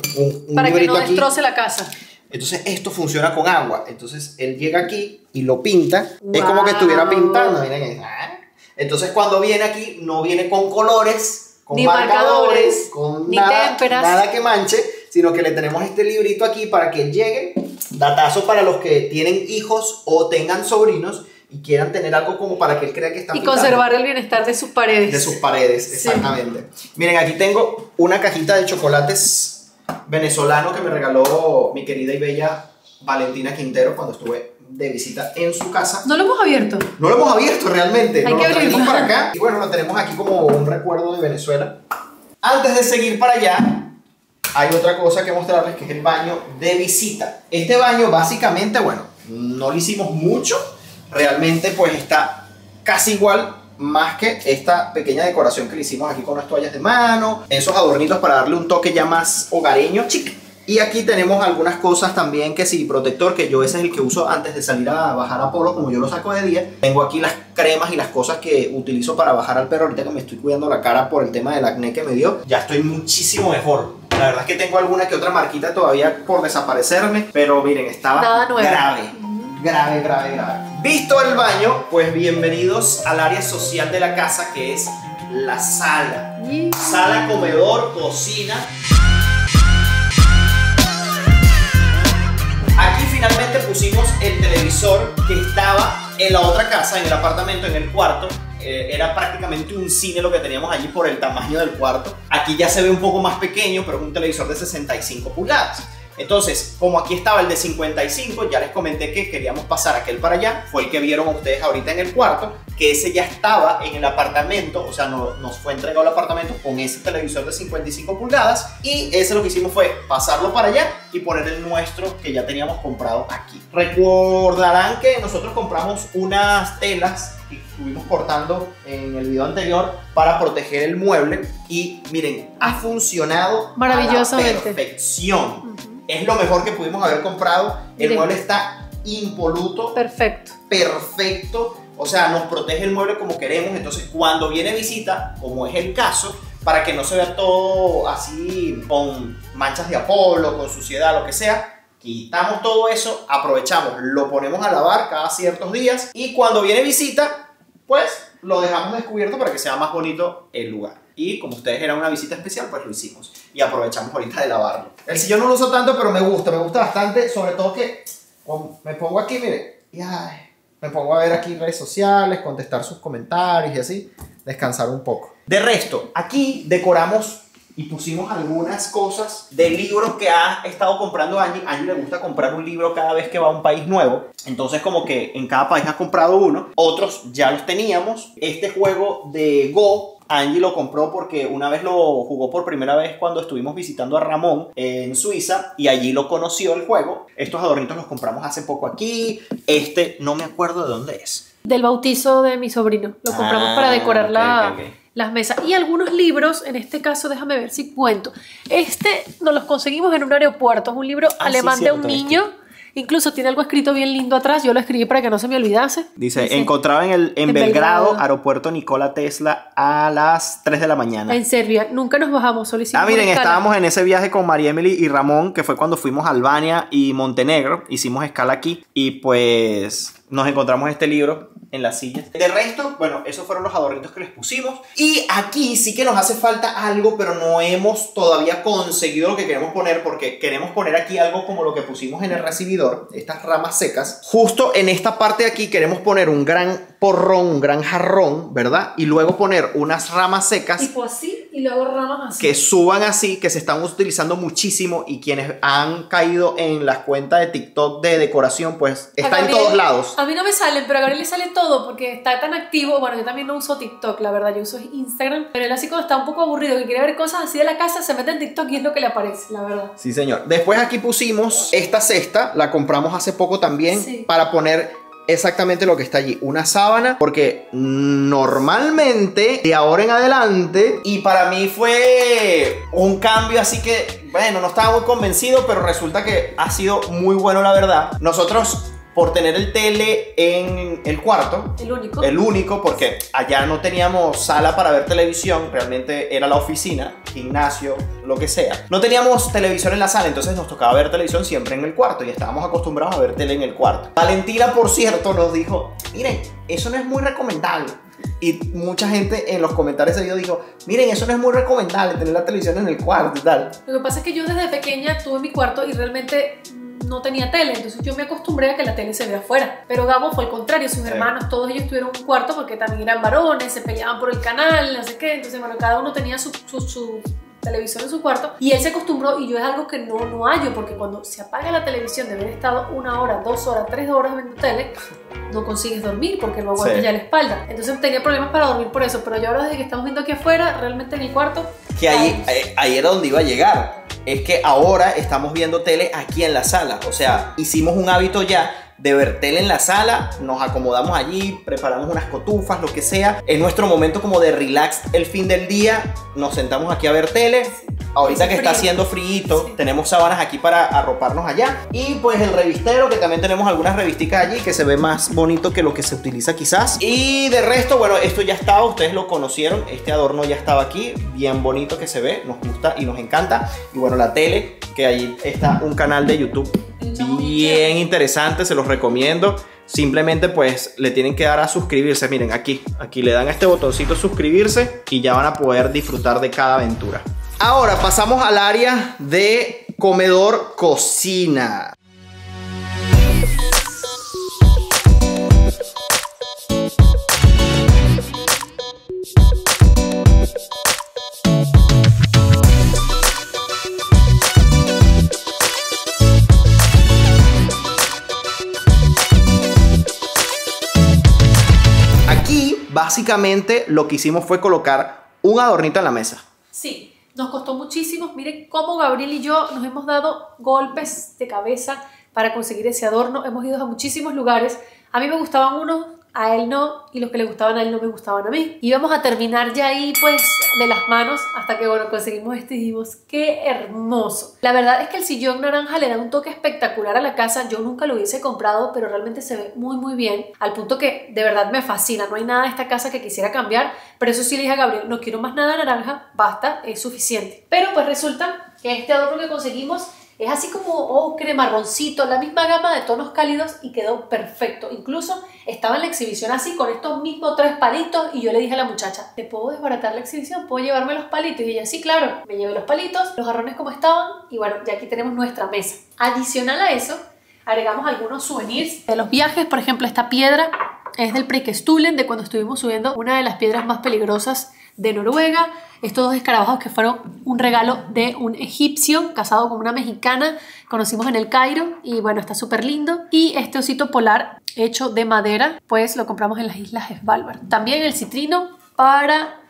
para que librito no aquí. destroce la casa. Entonces esto funciona con agua. Entonces él llega aquí y lo pinta. Wow. Es como que estuviera pintando. Miren. Entonces cuando viene aquí no viene con colores, con ni marcadores, con ni nada, témperas. nada que manche, sino que le tenemos este librito aquí para que él llegue. Datazo para los que tienen hijos o tengan sobrinos y quieran tener algo como para que él crea que está Y pintando. conservar el bienestar de sus paredes. De sus paredes, exactamente. Sí. Miren, aquí tengo una cajita de chocolates venezolano que me regaló mi querida y bella Valentina Quintero cuando estuve de visita en su casa. ¿No lo hemos abierto? No lo hemos abierto realmente. Hay Nos que lo trajimos abrirlo. para acá y bueno, lo tenemos aquí como un recuerdo de Venezuela. Antes de seguir para allá, hay otra cosa que mostrarles que es el baño de visita. Este baño básicamente, bueno, no le hicimos mucho. Realmente pues está casi igual, más que esta pequeña decoración que le hicimos aquí con las toallas de mano, esos adornitos para darle un toque ya más hogareño, chic. Y aquí tenemos algunas cosas también que sí, protector, que yo ese es el que uso antes de salir a bajar a Polo, como yo lo saco de día. Tengo aquí las cremas y las cosas que utilizo para bajar al perro ahorita que me estoy cuidando la cara por el tema del acné que me dio. Ya estoy muchísimo mejor. La verdad es que tengo alguna que otra marquita todavía por desaparecerme, pero miren, estaba grave. Grave. Visto el baño, pues bienvenidos al área social de la casa, que es la sala. Sala, comedor, cocina. Aquí finalmente pusimos el televisor que estaba en la otra casa, en el apartamento, en el cuarto. Era prácticamente un cine lo que teníamos allí por el tamaño del cuarto. Aquí ya se ve un poco más pequeño, pero es un televisor de 65 pulgadas. Entonces, como aquí estaba el de 55, ya les comenté que queríamos pasar aquel para allá. Fue el que vieron ustedes ahorita en el cuarto, que ese ya estaba en el apartamento, o sea, nos fue entregado el apartamento con ese televisor de 55 pulgadas. Y ese lo que hicimos fue pasarlo para allá y poner el nuestro que ya teníamos comprado aquí. Recordarán que nosotros compramos unas telas que estuvimos cortando en el video anterior para proteger el mueble. Y miren, ha funcionado maravillosamente. A la perfección. Es lo mejor que pudimos haber comprado. El mueble está impoluto. Perfecto. O sea, nos protege el mueble como queremos. Entonces, cuando viene visita, como es el caso, para que no se vea todo así con manchas de Apolo, con suciedad, lo que sea, quitamos todo eso, aprovechamos, lo ponemos a lavar cada ciertos días y cuando viene visita, pues lo dejamos descubierto para que sea más bonito el lugar. Y como ustedes eran una visita especial, pues lo hicimos y aprovechamos ahorita de lavarlo. El sillón no lo uso tanto, pero me gusta bastante, sobre todo que me pongo aquí, mire, y me pongo a ver aquí redes sociales, contestar sus comentarios y así, descansar un poco. De resto, aquí decoramos y pusimos algunas cosas de libros que ha estado comprando Angie. A Angie le gusta comprar un libro cada vez que va a un país nuevo. Entonces como que en cada país ha comprado uno. Otros ya los teníamos. Este juego de Go, Angie lo compró porque una vez lo jugó por primera vez cuando estuvimos visitando a Ramón en Suiza y allí lo conoció el juego. Estos adornitos los compramos hace poco aquí. Este no me acuerdo de dónde es. Del bautizo de mi sobrino. Lo compramos para decorar las mesas. Y algunos libros, en este caso, déjame ver si cuento. Este nos los conseguimos en un aeropuerto. Es un libro alemán de un niño. Incluso tiene algo escrito bien lindo atrás. Yo lo escribí para que no se me olvidase. Dice encontrado en Belgrado, aeropuerto Nikola Tesla a las 3 de la mañana. En Serbia. Nunca nos bajamos, solo hicimos miren, escala. estábamos en ese viaje con María Emily y Ramón, que fue cuando fuimos a Albania y Montenegro. Hicimos escala aquí y pues nos encontramos este libro en las sillas. De resto, bueno, esos fueron los adornitos que les pusimos. Y aquí sí que nos hace falta algo, pero no hemos todavía conseguido lo que queremos poner, porque queremos poner aquí algo como lo que pusimos en el recibidor, estas ramas secas. Justo en esta parte de aquí queremos poner un gran porrón, un gran jarrón, ¿verdad? Y luego poner unas ramas secas. Tipo así Y luego ramas así. que suban así, que se están utilizando muchísimo y quienes han caído en las cuentas de TikTok de decoración, pues está en todos lados. A mí no me salen, pero a Gabriel le sale todo porque está tan activo. Bueno, yo también no uso TikTok, la verdad, yo uso Instagram. Pero él así cuando está un poco aburrido, que quiere ver cosas así de la casa, se mete en TikTok y es lo que le aparece, la verdad. Sí, señor. Después aquí pusimos esta cesta, la compramos hace poco también, sí, para poner exactamente lo que está allí, una sábana, porque normalmente de ahora en adelante, Y para mí fue un cambio, así que, bueno, no estaba muy convencido, pero resulta que ha sido muy bueno, la verdad. Nosotros, por tener el tele en el cuarto, el único, porque allá no teníamos sala para ver televisión, realmente era la oficina, gimnasio, lo que sea. No teníamos televisor en la sala, entonces nos tocaba ver televisión siempre en el cuarto y estábamos acostumbrados a ver tele en el cuarto. Valentina, por cierto, nos dijo, miren, eso no es muy recomendable. Y mucha gente en los comentarios de video dijo, miren, eso no es muy recomendable, tener la televisión en el cuarto y tal. Lo que pasa es que yo desde pequeña tuve mi cuarto y realmente no tenía tele, entonces yo me acostumbré a que la tele se vea afuera. Pero Gabo fue al contrario, sus hermanos, todos ellos tuvieron un cuarto porque también eran varones, se peleaban por el canal, no sé qué, entonces bueno, cada uno tenía su televisor en su cuarto y él se acostumbró y yo es algo que no hallo, porque cuando se apaga la televisión de haber estado 1 hora, 2 horas, 3 horas viendo tele, no consigues dormir porque no aguantas ya la espalda. Entonces tenía problemas para dormir por eso, pero yo ahora desde que estamos viendo aquí afuera, realmente en mi cuarto... Que ahí era donde iba a llegar. Es que ahora estamos viendo tele aquí en la sala. O sea, hicimos un hábito ya de ver tele en la sala, nos acomodamos allí, preparamos unas cotufas, lo que sea. Es nuestro momento como de relax el fin del día. Nos sentamos aquí a ver tele. Ahorita que está haciendo frío, tenemos sábanas aquí para arroparnos allá. Y pues el revistero, que también tenemos algunas revisticas allí, que se ve más bonito que lo que se utiliza quizás. Y de resto, bueno, esto ya estaba, ustedes lo conocieron. Este adorno ya estaba aquí, bien bonito que se ve, nos gusta y nos encanta. Y bueno, la tele, que allí está un canal de YouTube bien interesante, se los recomiendo. Simplemente pues le tienen que dar a suscribirse. Miren, aquí le dan a este botoncito suscribirse y ya van a poder disfrutar de cada aventura. Ahora pasamos al área de comedor cocina. Básicamente lo que hicimos fue colocar un adornito en la mesa. Sí, nos costó muchísimo. Miren cómo Gabriel y yo nos hemos dado golpes de cabeza para conseguir ese adorno. Hemos ido a muchísimos lugares. A mí me gustaban unos, a él no, y los que le gustaban a él no me gustaban a mí. Íbamos a terminar ya ahí pues de las manos hasta que bueno, conseguimos este y dijimos ¡qué hermoso! La verdad es que el sillón naranja le da un toque espectacular a la casa. Yo nunca lo hubiese comprado, pero realmente se ve muy bien, al punto que de verdad me fascina. No hay nada de esta casa que quisiera cambiar, pero eso sí le dije a Gabriel, no quiero más nada naranja, basta, es suficiente. Pero pues resulta que este adorno que conseguimos es así como ocre, marroncito, la misma gama de tonos cálidos y quedó perfecto. Incluso estaba en la exhibición así con estos mismos 3 palitos y yo le dije a la muchacha, ¿te puedo desbaratar la exhibición? ¿Puedo llevarme los palitos? Y ella, sí, claro. Me llevé los palitos, los jarrones como estaban y bueno, ya aquí tenemos nuestra mesa. Adicional a eso, agregamos algunos souvenirs de los viajes. Por ejemplo, esta piedra es del Preikestolen, de cuando estuvimos subiendo una de las piedras más peligrosas de Noruega. Estos 2 escarabajos que fueron un regalo de un egipcio casado con una mexicana, conocimos en el Cairo y bueno, está súper lindo. Y este osito polar hecho de madera, pues lo compramos en las Islas Svalbard. También el citrino para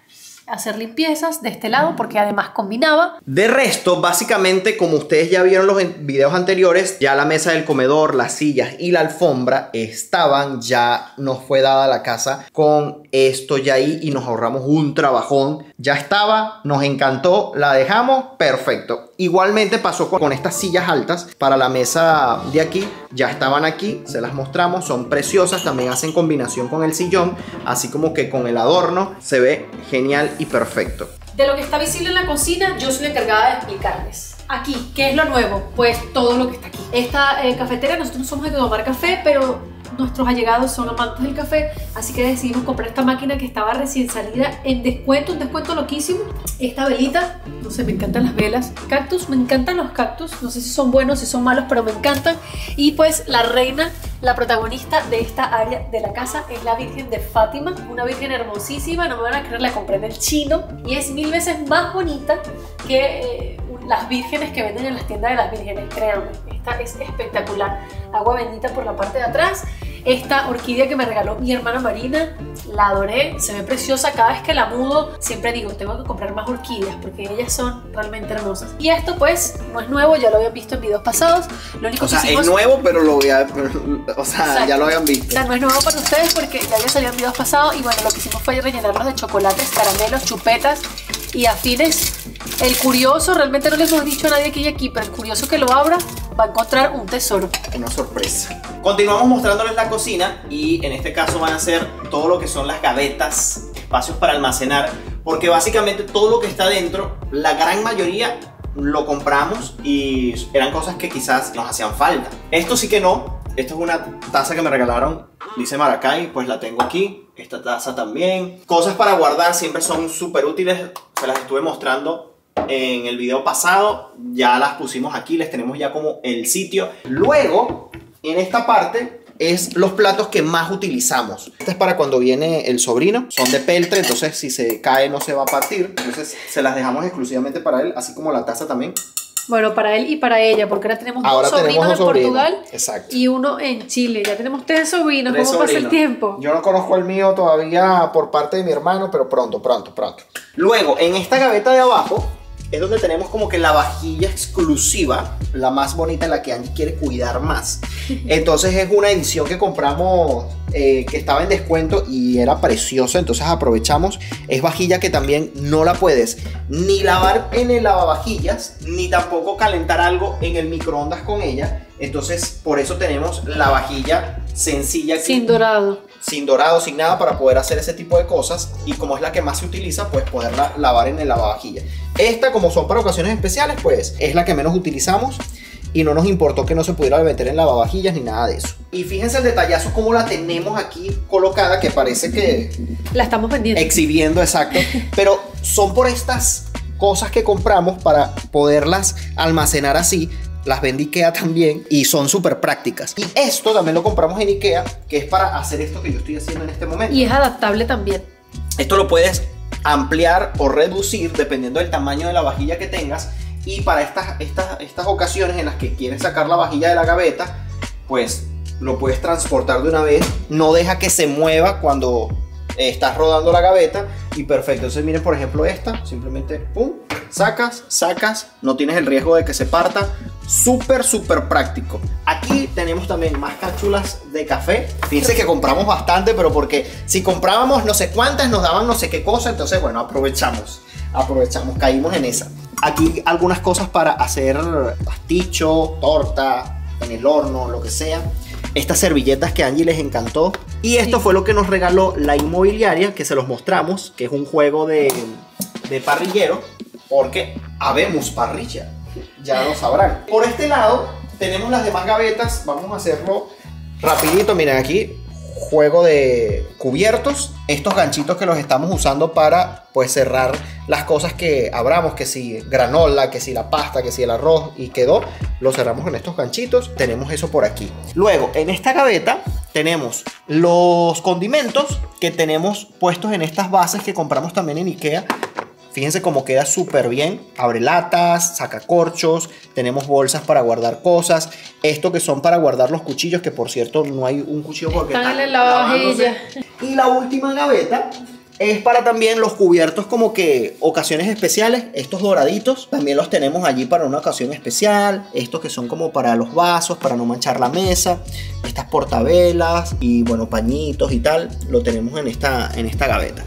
hacer limpiezas de este lado porque además combinaba. De resto, básicamente, como ustedes ya vieron los videos anteriores, ya la mesa del comedor, las sillas y la alfombra estaban, ya nos fue dada la casa con esto ya ahí y nos ahorramos un trabajón. Ya estaba, nos encantó, la dejamos, perfecto. Igualmente pasó con estas sillas altas para la mesa de aquí, ya estaban aquí, se las mostramos, son preciosas, también hacen combinación con el sillón, así como que con el adorno, se ve genial y perfecto. De lo que está visible en la cocina, yo soy la encargada de explicarles. Aquí, ¿qué es lo nuevo? Pues todo lo que está aquí. Esta cafetera, nosotros no somos de tomar café, pero nuestros allegados son amantes del café, así que decidimos comprar esta máquina que estaba recién salida en descuento, un descuento loquísimo. Esta velita, no sé, me encantan las velas. Cactus, me encantan los cactus, no sé si son buenos, si son malos, pero me encantan. Y pues la reina, la protagonista de esta área de la casa es la Virgen de Fátima, una virgen hermosísima, no me van a creer, la compré en el chino y es 1000 veces más bonita que las vírgenes que venden en las tiendas de las vírgenes, créanme. Esta es espectacular, agua bendita por la parte de atrás. Esta orquídea que me regaló mi hermana Marina, la adoré, se ve preciosa. Cada vez que la mudo siempre digo, tengo que comprar más orquídeas porque ellas son realmente hermosas. Y esto pues no es nuevo, ya lo habían visto en videos pasados. Lo único O sea, que hicimos, es nuevo, pero lo voy a... O sea, exacto, ya lo habían visto. o sea, no es nuevo para ustedes porque ya había salido en videos pasados. Y bueno, lo que hicimos fue rellenarlos de chocolates, caramelos, chupetas y afines. El curioso, realmente no les hemos dicho a nadie que hay aquí, pero el curioso que lo abra va a encontrar un tesoro. Una sorpresa. Continuamos mostrándoles la cocina y en este caso van a ser todo lo que son las gavetas, espacios para almacenar, porque básicamente todo lo que está dentro, la gran mayoría lo compramos y eran cosas que quizás nos hacían falta. Esto sí que no. Esto es una taza que me regalaron, dice Maracay, pues la tengo aquí. Esta taza también. Cosas para guardar siempre son súper útiles. Se las estuve mostrando en el video pasado. Ya las pusimos aquí, les tenemos ya como el sitio. Luego, en esta parte es los platos que más utilizamos. Este es para cuando viene el sobrino. Son de peltre, entonces si se cae no se va a partir. Entonces se las dejamos exclusivamente para él, así como la taza también. Bueno, para él y para ella, porque ahora tenemos Ahora dos sobrinos tenemos en un sobrino. Portugal. Exacto. Y uno en Chile. Ya tenemos 3 sobrinos. Tres ¿Cómo pasa el sobrinos. tiempo? Yo no conozco el mío todavía por parte de mi hermano, pero pronto. Luego, en esta gaveta de abajo es donde tenemos como que la vajilla exclusiva, la más bonita, la que Angie quiere cuidar más. Entonces es una edición que compramos que estaba en descuento y era preciosa, entonces aprovechamos. Es vajilla que también no la puedes ni lavar en el lavavajillas, ni tampoco calentar algo en el microondas con ella. Entonces por eso tenemos la vajilla sencilla aquí, Sin dorado. sin dorado, sin nada, para poder hacer ese tipo de cosas. Y como es la que más se utiliza, pues poderla lavar en el lavavajillas. Esta, como son para ocasiones especiales, pues es la que menos utilizamos y no nos importó que no se pudiera meter en lavavajillas ni nada de eso. Y fíjense el detallazo como la tenemos aquí colocada, que parece que La estamos vendiendo. exhibiendo, exacto, pero son por estas cosas que compramos para poderlas almacenar así. Las vende Ikea también y son súper prácticas. Y esto también lo compramos en Ikea, que es para hacer esto que yo estoy haciendo en este momento. Y es adaptable también. Esto lo puedes ampliar o reducir dependiendo del tamaño de la vajilla que tengas. Y para estas ocasiones en las que quieres sacar la vajilla de la gaveta, pues lo puedes transportar de una vez. No deja que se mueva cuando estás rodando la gaveta. Y perfecto. Entonces miren, por ejemplo, esta. Simplemente pum, sacas. No tienes el riesgo de que se parta. Súper práctico. Aquí tenemos también más cápsulas de café. Fíjense que compramos bastante, pero porque si comprábamos no sé cuántas nos daban no sé qué cosa. Entonces bueno, aprovechamos, caímos en esa. Aquí algunas cosas para hacer pasticho, torta, en el horno, lo que sea. Estas servilletas que a Angie les encantó. Y esto fue lo que nos regaló la inmobiliaria, que se los mostramos, que es un juego de parrillero, porque habemos parrilla. Ya lo sabrán. Por este lado tenemos las demás gavetas. Vamos a hacerlo rapidito. Miren aquí, juego de cubiertos. Estos ganchitos que los estamos usando para pues cerrar las cosas que abramos, que si granola, que si la pasta, que si el arroz, y quedó. Lo cerramos con estos ganchitos. Tenemos eso por aquí. Luego en esta gaveta tenemos los condimentos que tenemos puestos en estas bases que compramos también en Ikea. Fíjense cómo queda súper bien. Abre latas, saca corchos. Tenemos bolsas para guardar cosas. Esto que son para guardar los cuchillos, que por cierto no hay un cuchillo porque Están en la lavavajilla. Y la última gaveta es para también los cubiertos, como que ocasiones especiales. Estos doraditos también los tenemos allí para una ocasión especial. Estos que son como para los vasos, para no manchar la mesa. Estas portavelas y bueno, pañitos y tal. Lo tenemos en esta gaveta.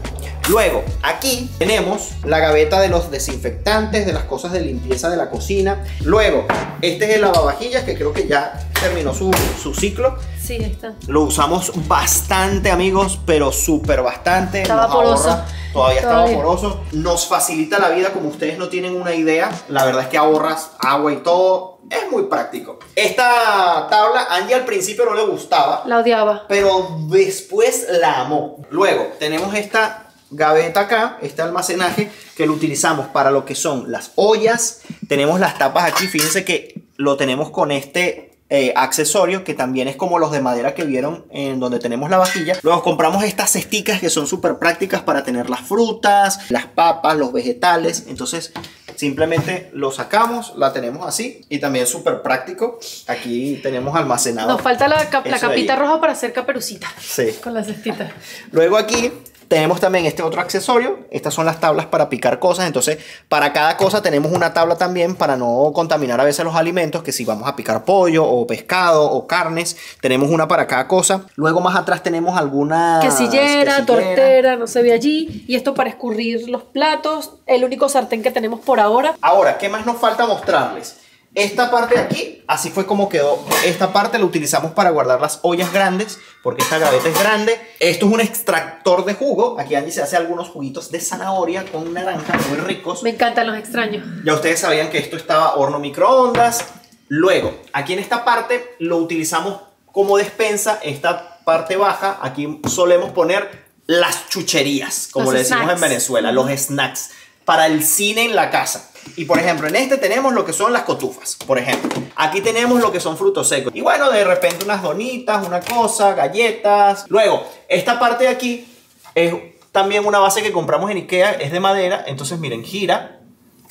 Luego, aquí tenemos la gaveta de los desinfectantes, de las cosas de limpieza de la cocina. Luego, este es el lavavajillas, que creo que ya terminó su ciclo. Sí, ahí está. Lo usamos bastante, amigos, pero súper bastante. Estaba Nos poroso. ahorra, todavía estaba poroso. Nos facilita la vida como ustedes no tienen una idea. La verdad es que ahorras agua y todo. es muy práctico. Esta tabla, Angie al principio no le gustaba, La odiaba. pero después la amó. Luego tenemos esta gaveta acá, este almacenaje que lo utilizamos para lo que son las ollas. Tenemos las tapas aquí, fíjense que lo tenemos con este accesorio que también es como los de madera que vieron en donde tenemos la vajilla. Luego compramos estas cesticas que son súper prácticas para tener las frutas, las papas, los vegetales. Entonces simplemente lo sacamos, la tenemos así y también súper práctico. Aquí tenemos almacenado. Nos falta la eso de capita ahí. roja para hacer caperucita. Sí. Con la cestita. Luego aquí tenemos también este otro accesorio. Estas son las tablas para picar cosas. Entonces, para cada cosa tenemos una tabla también para no contaminar a veces los alimentos. Que si vamos a picar pollo o pescado o carnes, tenemos una para cada cosa. Luego más atrás tenemos algunas... Quesillera, tortera, no se ve allí. Y esto para escurrir los platos. El único sartén que tenemos por ahora. Ahora, ¿qué más nos falta mostrarles? Esta parte de aquí, así fue como quedó. Esta parte la utilizamos para guardar las ollas grandes, porque esta gaveta es grande. Esto es un extractor de jugo. Aquí Angie se hace algunos juguitos de zanahoria con naranja muy ricos. Me encantan los extraños. Ya ustedes sabían que esto estaba horno microondas. Luego, aquí en esta parte lo utilizamos como despensa. Esta parte baja, aquí solemos poner las chucherías, como Los le decimos snacks. en Venezuela, los snacks, para el cine en la casa. Y por ejemplo, en este tenemos lo que son las cotufas, por ejemplo. Aquí tenemos lo que son frutos secos. Y bueno, de repente unas donitas, una cosa, galletas. Luego, esta parte de aquí es también una base que compramos en Ikea, es de madera. Entonces, miren, gira.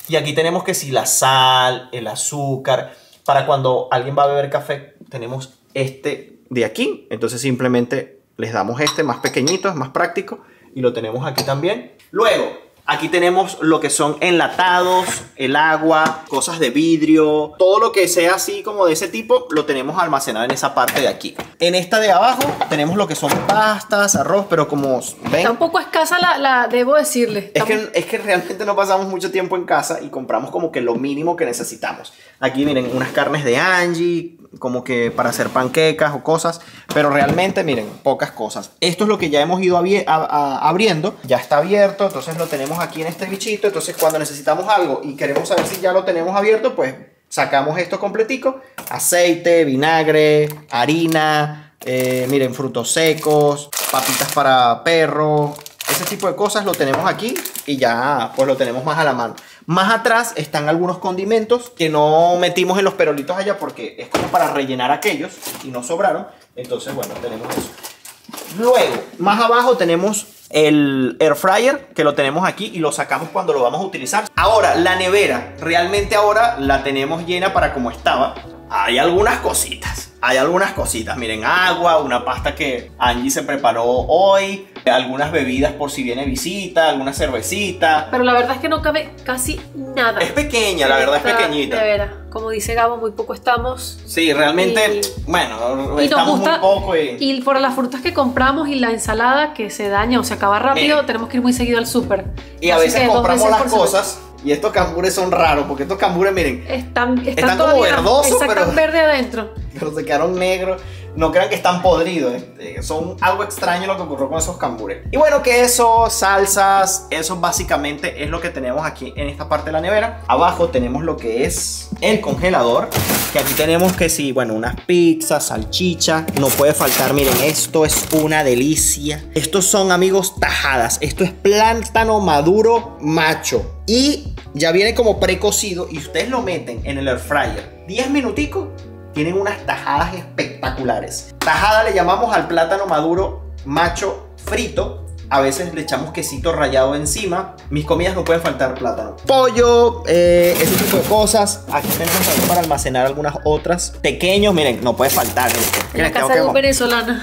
Y aquí tenemos que si la sal, el azúcar. Para cuando alguien va a beber café, tenemos este de aquí. Entonces simplemente les damos este más pequeñito, es más práctico. Y lo tenemos aquí también. Luego, aquí tenemos lo que son enlatados, el agua, cosas de vidrio. Todo lo que sea así como de ese tipo, lo tenemos almacenado en esa parte de aquí. En esta de abajo tenemos lo que son pastas, arroz, pero como ven... Está un poco escasa la debo decirle. Es que realmente no pasamos mucho tiempo en casa y compramos como que lo mínimo que necesitamos. Aquí miren, unas carnes de Angie, como que para hacer panquecas o cosas, pero realmente miren, pocas cosas. Esto es lo que ya hemos ido abriendo, ya está abierto, entonces lo tenemos aquí en este bichito. Entonces cuando necesitamos algo y queremos saber si ya lo tenemos abierto, pues sacamos esto completico. Aceite, vinagre, harina, miren, frutos secos, papitas para perro. Ese tipo de cosas lo tenemos aquí y ya pues lo tenemos más a la mano. Más atrás están algunos condimentos que no metimos en los perolitos allá porque es como para rellenar aquellos y no sobraron. Entonces, bueno, tenemos eso. Luego, más abajo tenemos el air fryer que lo tenemos aquí y lo sacamos cuando lo vamos a utilizar. Ahora, la nevera, realmente ahora la tenemos llena para como estaba. Hay algunas cositas. Miren, agua, una pasta que Angie se preparó hoy, algunas bebidas por si viene visita, alguna cervecita. Pero la verdad es que no cabe casi nada. Es pequeña, la verdad es pequeñita. De veras, como dice Gabo, muy poco estamos. Sí, realmente, bueno, Y nos estamos gusta, muy poco y por las frutas que compramos y la ensalada que se daña o se acaba rápido, Miren. tenemos que ir muy seguido al súper. Y a Así veces que 2 compramos veces las por semana. cosas y estos cambures son raros, porque estos cambures, miren, Están como todavía, verdosos, están pero- verde adentro. pero se quedaron negros. No crean que están podridos, son algo extraño lo que ocurrió con esos cambures. Y bueno, queso, salsas, eso básicamente es lo que tenemos aquí en esta parte de la nevera. Abajo tenemos lo que es el congelador, que aquí tenemos que sí, bueno, unas pizzas, salchicha, no puede faltar, miren, esto es una delicia. Estos son, amigos, tajadas, esto es plátano maduro macho. Y ya viene como precocido y ustedes lo meten en el air fryer 10 minuticos. Tienen unas tajadas espectaculares. Tajada le llamamos al plátano maduro macho frito. A veces le echamos quesito rallado encima. Mis comidas no pueden faltar plátano. Pollo, ese tipo de cosas. Aquí tenemos también para almacenar algunas otras. Pequeños, miren, no puede faltar. En Miren, la casa de un venezolano.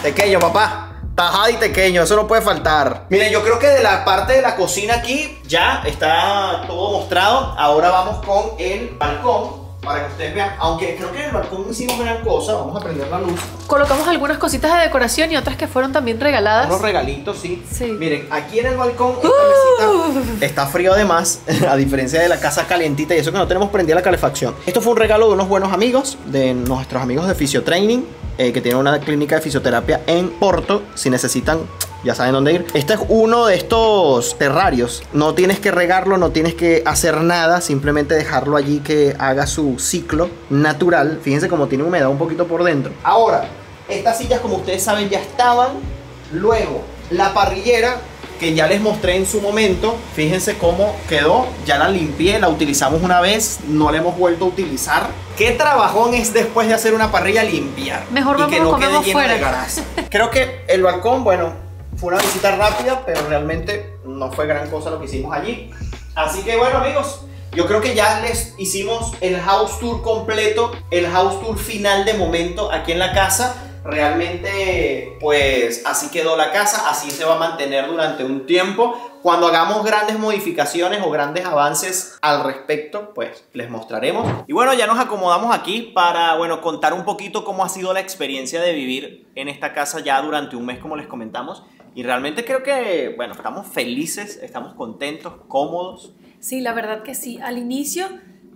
Pequeño, papá. Tajada y pequeño, eso no puede faltar. Miren, yo creo que de la parte de la cocina aquí ya está todo mostrado. Ahora vamos con el balcón. Para que ustedes vean, aunque creo que en el balcón no hicimos gran cosa, vamos a prender la luz. Colocamos algunas cositas de decoración y otras que fueron también regaladas. Unos regalitos, sí. Sí. Miren, aquí en el balcón, esta mesita está frío además, a diferencia de la casa calientita y eso que no tenemos prendida la calefacción. Esto fue un regalo de unos buenos amigos, de nuestros amigos de Fisiotraining, que tienen una clínica de fisioterapia en Porto. Si necesitan, ya saben dónde ir. Este es uno de estos terrarios. No tienes que regarlo, no tienes que hacer nada, simplemente dejarlo allí que haga su ciclo natural. Fíjense cómo tiene humedad un poquito por dentro. Ahora, estas sillas, como ustedes saben, ya estaban. Luego, la parrillera, que ya les mostré en su momento, fíjense cómo quedó, ya la limpié, la utilizamos una vez, no la hemos vuelto a utilizar. ¿Qué trabajón es después de hacer una parrilla limpiar? Mejor y vamos que a no comer quede lleno de fuera. grasa. Creo que el balcón, bueno, fue una visita rápida, pero realmente no fue gran cosa lo que hicimos allí. Así que bueno, amigos, yo creo que ya les hicimos el house tour completo, el house tour final de momento aquí en la casa. Realmente, pues así quedó la casa, así se va a mantener durante un tiempo. Cuando hagamos grandes modificaciones o grandes avances al respecto, pues les mostraremos. Y bueno, ya nos acomodamos aquí para, bueno, contar un poquito cómo ha sido la experiencia de vivir en esta casa ya durante un mes, como les comentamos. Y realmente creo que, bueno, estamos felices, estamos contentos, cómodos. Sí, la verdad que sí. Al inicio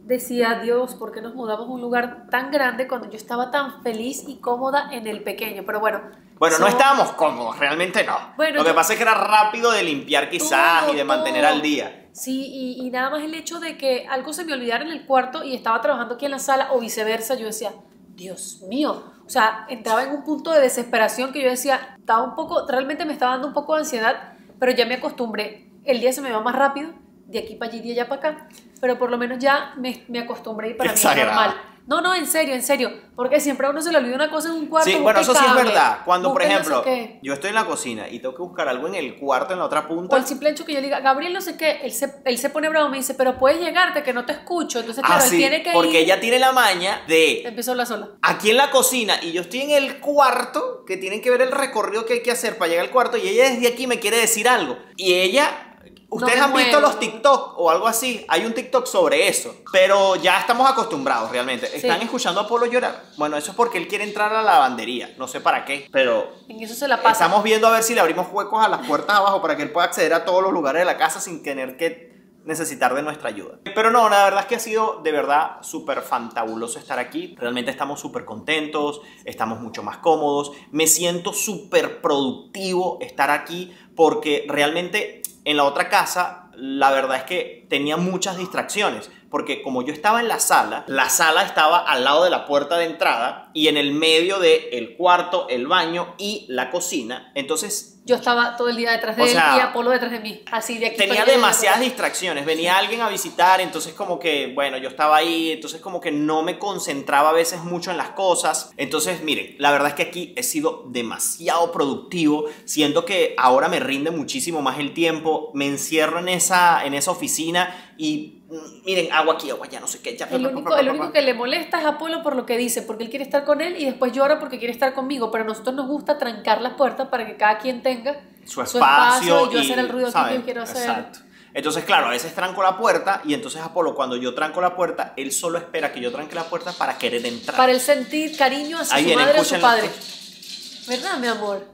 decía, Dios, ¿por qué nos mudamos a un lugar tan grande cuando yo estaba tan feliz y cómoda en el pequeño? Pero bueno. Bueno, no estábamos cómodos, realmente no. Bueno, lo que pasa es que era rápido de limpiar quizás y de mantener al día. Sí, y nada más el hecho de que algo se me olvidara en el cuarto y estaba trabajando aquí en la sala o viceversa, yo decía, Dios mío. O sea, entraba en un punto de desesperación que yo decía, estaba un poco, realmente me estaba dando un poco de ansiedad, pero ya me acostumbré. El día se me va más rápido, de aquí para allí, de allá para acá, pero por lo menos ya me acostumbré y para mí es normal. No, en serio, porque siempre a uno se le olvida una cosa en un cuarto. Sí, bueno, eso sí es verdad. Cuando, por ejemplo, no sé yo estoy en la cocina y tengo que buscar algo en el cuarto, en la otra punta. O el simple hecho que yo le diga, Gabriel, no sé qué, él se pone bravo, me dice, pero puedes llegarte, que no te escucho. Entonces, claro, él tiene que porque ir. ella tiene la maña de... Empezó la sola. Aquí en la cocina y yo estoy en el cuarto, que tienen que ver el recorrido que hay que hacer para llegar al cuarto, y ella desde aquí me quiere decir algo. Y ella... Ustedes han visto los TikTok o algo así. Hay un TikTok sobre eso. Pero ya estamos acostumbrados realmente. ¿Están escuchando a Polo llorar? Bueno, eso es porque él quiere entrar a la lavandería. No sé para qué, pero... En eso se la pasa. Estamos viendo a ver si le abrimos huecos a las puertas abajo para que él pueda acceder a todos los lugares de la casa sin tener que necesitar de nuestra ayuda. Pero no, la verdad es que ha sido de verdad súper fantabuloso estar aquí. Realmente estamos súper contentos, estamos mucho más cómodos. Me siento súper productivo estar aquí porque realmente... En la otra casa, la verdad es que tenía muchas distracciones, porque como yo estaba en la sala estaba al lado de la puerta de entrada y en el medio del cuarto, el baño y la cocina. Entonces... Yo estaba todo el día detrás de él y Apolo detrás de mí. Así de aquí. Tenía demasiadas distracciones. Venía alguien a visitar, entonces como que, bueno, yo estaba ahí, entonces como que no me concentraba a veces mucho en las cosas. Entonces, miren, la verdad es que aquí he sido demasiado productivo. Siento que ahora me rinde muchísimo más el tiempo. Me encierro en esa oficina y... Miren, agua aquí, agua allá, no sé qué. Ya, el único que le molesta es Apolo por lo que dice, porque él quiere estar con él y después llora porque quiere estar conmigo, pero a nosotros nos gusta trancar las puertas para que cada quien tenga su espacio y yo hacer el ruido que yo quiero hacer. Exacto. Entonces, claro, a veces tranco la puerta y entonces Apolo, cuando yo tranco la puerta, él solo espera que yo tranque la puerta para querer entrar. Para él sentir cariño hacia su madre o su padre. ¿Verdad, mi amor?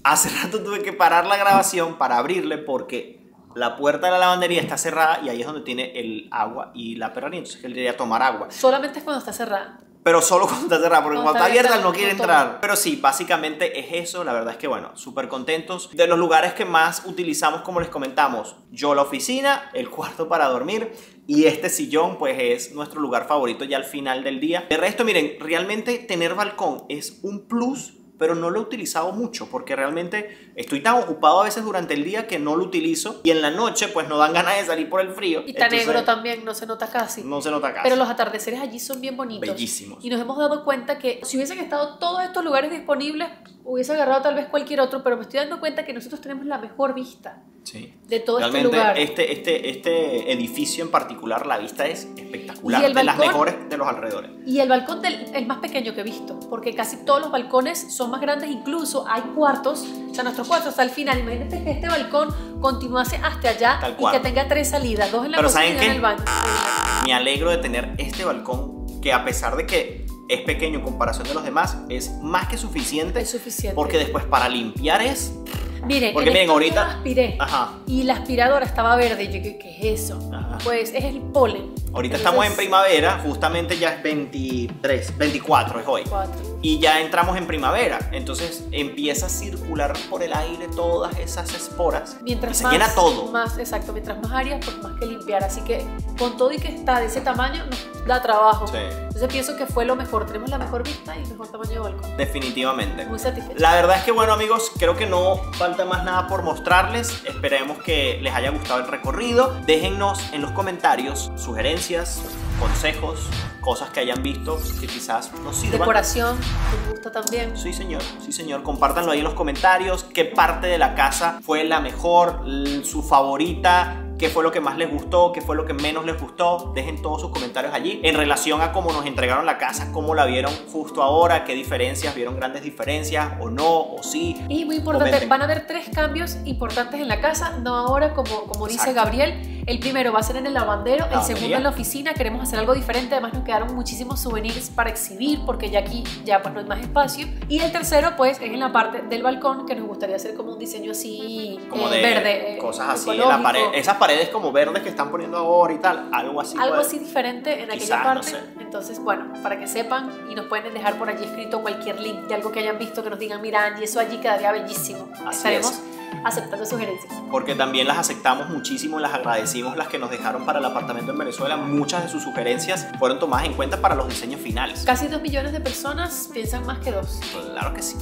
Hace rato tuve que parar la grabación para abrirle porque... La puerta de la lavandería está cerrada y ahí es donde tiene el agua y la perrería. Entonces él debería tomar agua. Solamente es cuando está cerrada. Pero solo cuando está cerrada, porque cuando está abierta él no quiere entrar. Toma. Pero sí, básicamente es eso. La verdad es que, bueno, súper contentos. De los lugares que más utilizamos, como les comentamos, yo la oficina, el cuarto para dormir y este sillón, pues es nuestro lugar favorito ya al final del día. De resto, miren, realmente tener balcón es un plus, pero no lo he utilizado mucho porque realmente estoy tan ocupado a veces durante el día que no lo utilizo y en la noche pues no dan ganas de salir por el frío. Y está negro también, no se nota casi. No se nota casi. Pero los atardeceres allí son bien bonitos. Bellísimos. Y nos hemos dado cuenta que si hubiesen estado todos estos lugares disponibles, hubiese agarrado tal vez cualquier otro, pero me estoy dando cuenta que nosotros tenemos la mejor vista de todo realmente, este lugar. Este edificio en particular, la vista es espectacular, y el balcón, las mejores de los alrededores. Y el balcón el más pequeño que he visto, porque casi todos los balcones son más grandes, incluso hay cuartos, o sea, nuestro cuarto está al final. Imagínate que este balcón continuase hasta allá y que tenga 3 salidas, 2 en la cocina y 1 en el baño. Me alegro de tener este balcón que a pesar de que es pequeño en comparación de los demás, es más que suficiente. Es suficiente. Porque después para limpiar es... Miren, porque miren, ahorita aspiré y la aspiradora estaba verde. Yo, ¿qué es eso? Pues es el polen. Ahorita estamos en primavera, justamente ya es 24 es hoy. y ya entramos en primavera, entonces empieza a circular por el aire todas esas esporas Mientras y se más, llena todo. Exacto, mientras más áreas, pues más que limpiar. Así que con todo y que está de ese tamaño, nos da trabajo. Sí. Entonces pienso que fue lo mejor. Tenemos la mejor vista y el mejor tamaño de balcón. Definitivamente. Muy satisfecho. La verdad es que bueno amigos, creo que no falta más nada por mostrarles. Esperemos que les haya gustado el recorrido. Déjennos en los comentarios sugerencias, consejos, cosas que hayan visto que quizás nos sirvan. Decoración, que me gusta también. Sí señor, compártanlo ahí en los comentarios. ¿Qué parte de la casa fue la mejor, su favorita? ¿Qué fue lo que más les gustó? ¿Qué fue lo que menos les gustó? Dejen todos sus comentarios allí en relación a cómo nos entregaron la casa, cómo la vieron justo ahora, qué diferencias, vieron grandes diferencias o no, o sí. Y muy importante, Comenten. van a haber 3 cambios importantes en la casa, no ahora como dice Exacto. Gabriel. El primero va a ser en el lavandero, el Lavandería. segundo en la oficina. Queremos hacer algo diferente, además nos quedaron muchísimos souvenirs para exhibir porque ya aquí ya pues no hay más espacio. Y el tercero pues es en la parte del balcón, que nos gustaría hacer como un diseño así Como de verde, cosas así en la ecológico. pared, esas paredes como verdes que están poniendo ahora y tal, algo así. Algo puede- así diferente en Quizás, aquella parte. no sé. Entonces, bueno, para que sepan y nos pueden dejar por allí escrito cualquier link de algo que hayan visto que nos digan, mira Angie, eso allí quedaría bellísimo. Así Estaremos es. aceptando sugerencias. Porque también las aceptamos muchísimo, las agradecimos, las que nos dejaron para el apartamento en Venezuela. Muchas de sus sugerencias fueron tomadas en cuenta para los diseños finales. Casi 2 millones de personas piensan más que 2. Claro que sí,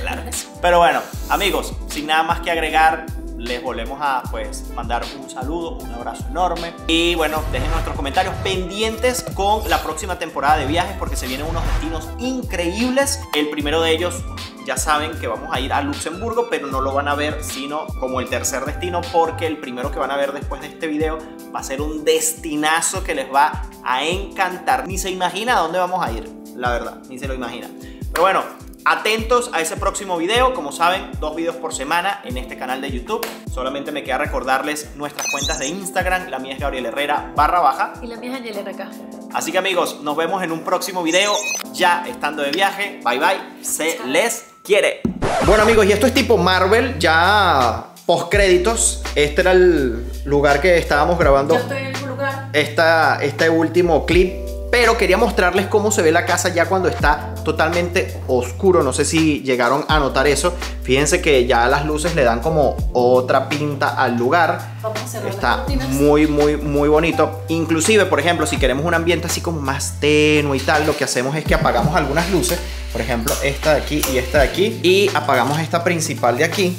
claro que sí. Pero bueno, amigos, sin nada más que agregar, les volvemos a pues mandar un saludo, un abrazo enorme. Y bueno, dejen nuestros comentarios pendientes con la próxima temporada de viajes porque se vienen unos destinos increíbles. El primero de ellos, ya saben que vamos a ir a Luxemburgo, pero no lo van a ver sino como el tercer destino, porque el primero que van a ver después de este video va a ser un destinazo que les va a encantar. Ni se imagina a dónde vamos a ir, la verdad, ni se lo imagina. Pero bueno, atentos a ese próximo video. Como saben, 2 videos por semana en este canal de YouTube. Solamente me queda recordarles nuestras cuentas de Instagram. La mía es Gabriel Herrera _. Y la mía es Angelena acá. Así que amigos, nos vemos en un próximo video ya estando de viaje. Bye bye, se les quiere. Bueno amigos, y esto es tipo Marvel, ya post créditos. Este era el lugar que estábamos grabando Yo estoy en el mismo lugar. este último clip, pero quería mostrarles cómo se ve la casa ya cuando está totalmente oscuro. No sé si llegaron a notar eso. Fíjense que ya las luces le dan como otra pinta al lugar. Vamos a cerrar las Está cortinas. muy bonito. Inclusive, por ejemplo, si queremos un ambiente así como más tenue y tal, lo que hacemos es que apagamos algunas luces. Por ejemplo, esta de aquí y esta de aquí. Y apagamos esta principal de aquí.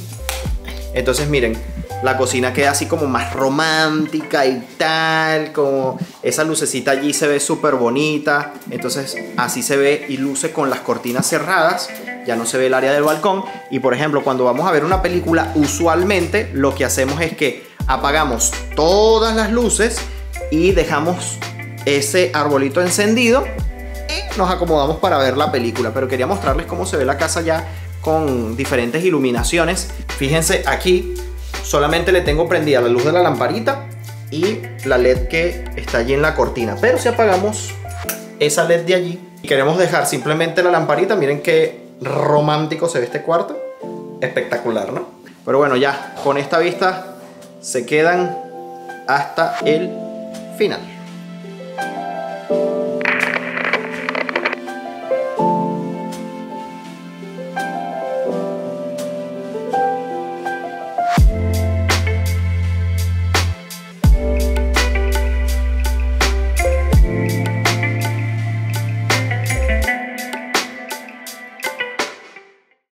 Entonces, miren, la cocina queda así como más romántica y tal. Como esa lucecita allí se ve súper bonita. Entonces, así se ve y luce con las cortinas cerradas. Ya no se ve el área del balcón. Y por ejemplo, cuando vamos a ver una película, usualmente lo que hacemos es que apagamos todas las luces y dejamos ese arbolito encendido y nos acomodamos para ver la película. Pero quería mostrarles cómo se ve la casa ya con diferentes iluminaciones. Fíjense aquí, solamente le tengo prendida la luz de la lamparita y la LED que está allí en la cortina. Pero si apagamos esa LED de allí y queremos dejar simplemente la lamparita, miren qué romántico se ve este cuarto. Espectacular, ¿no? Pero bueno, ya con esta vista se quedan hasta el final.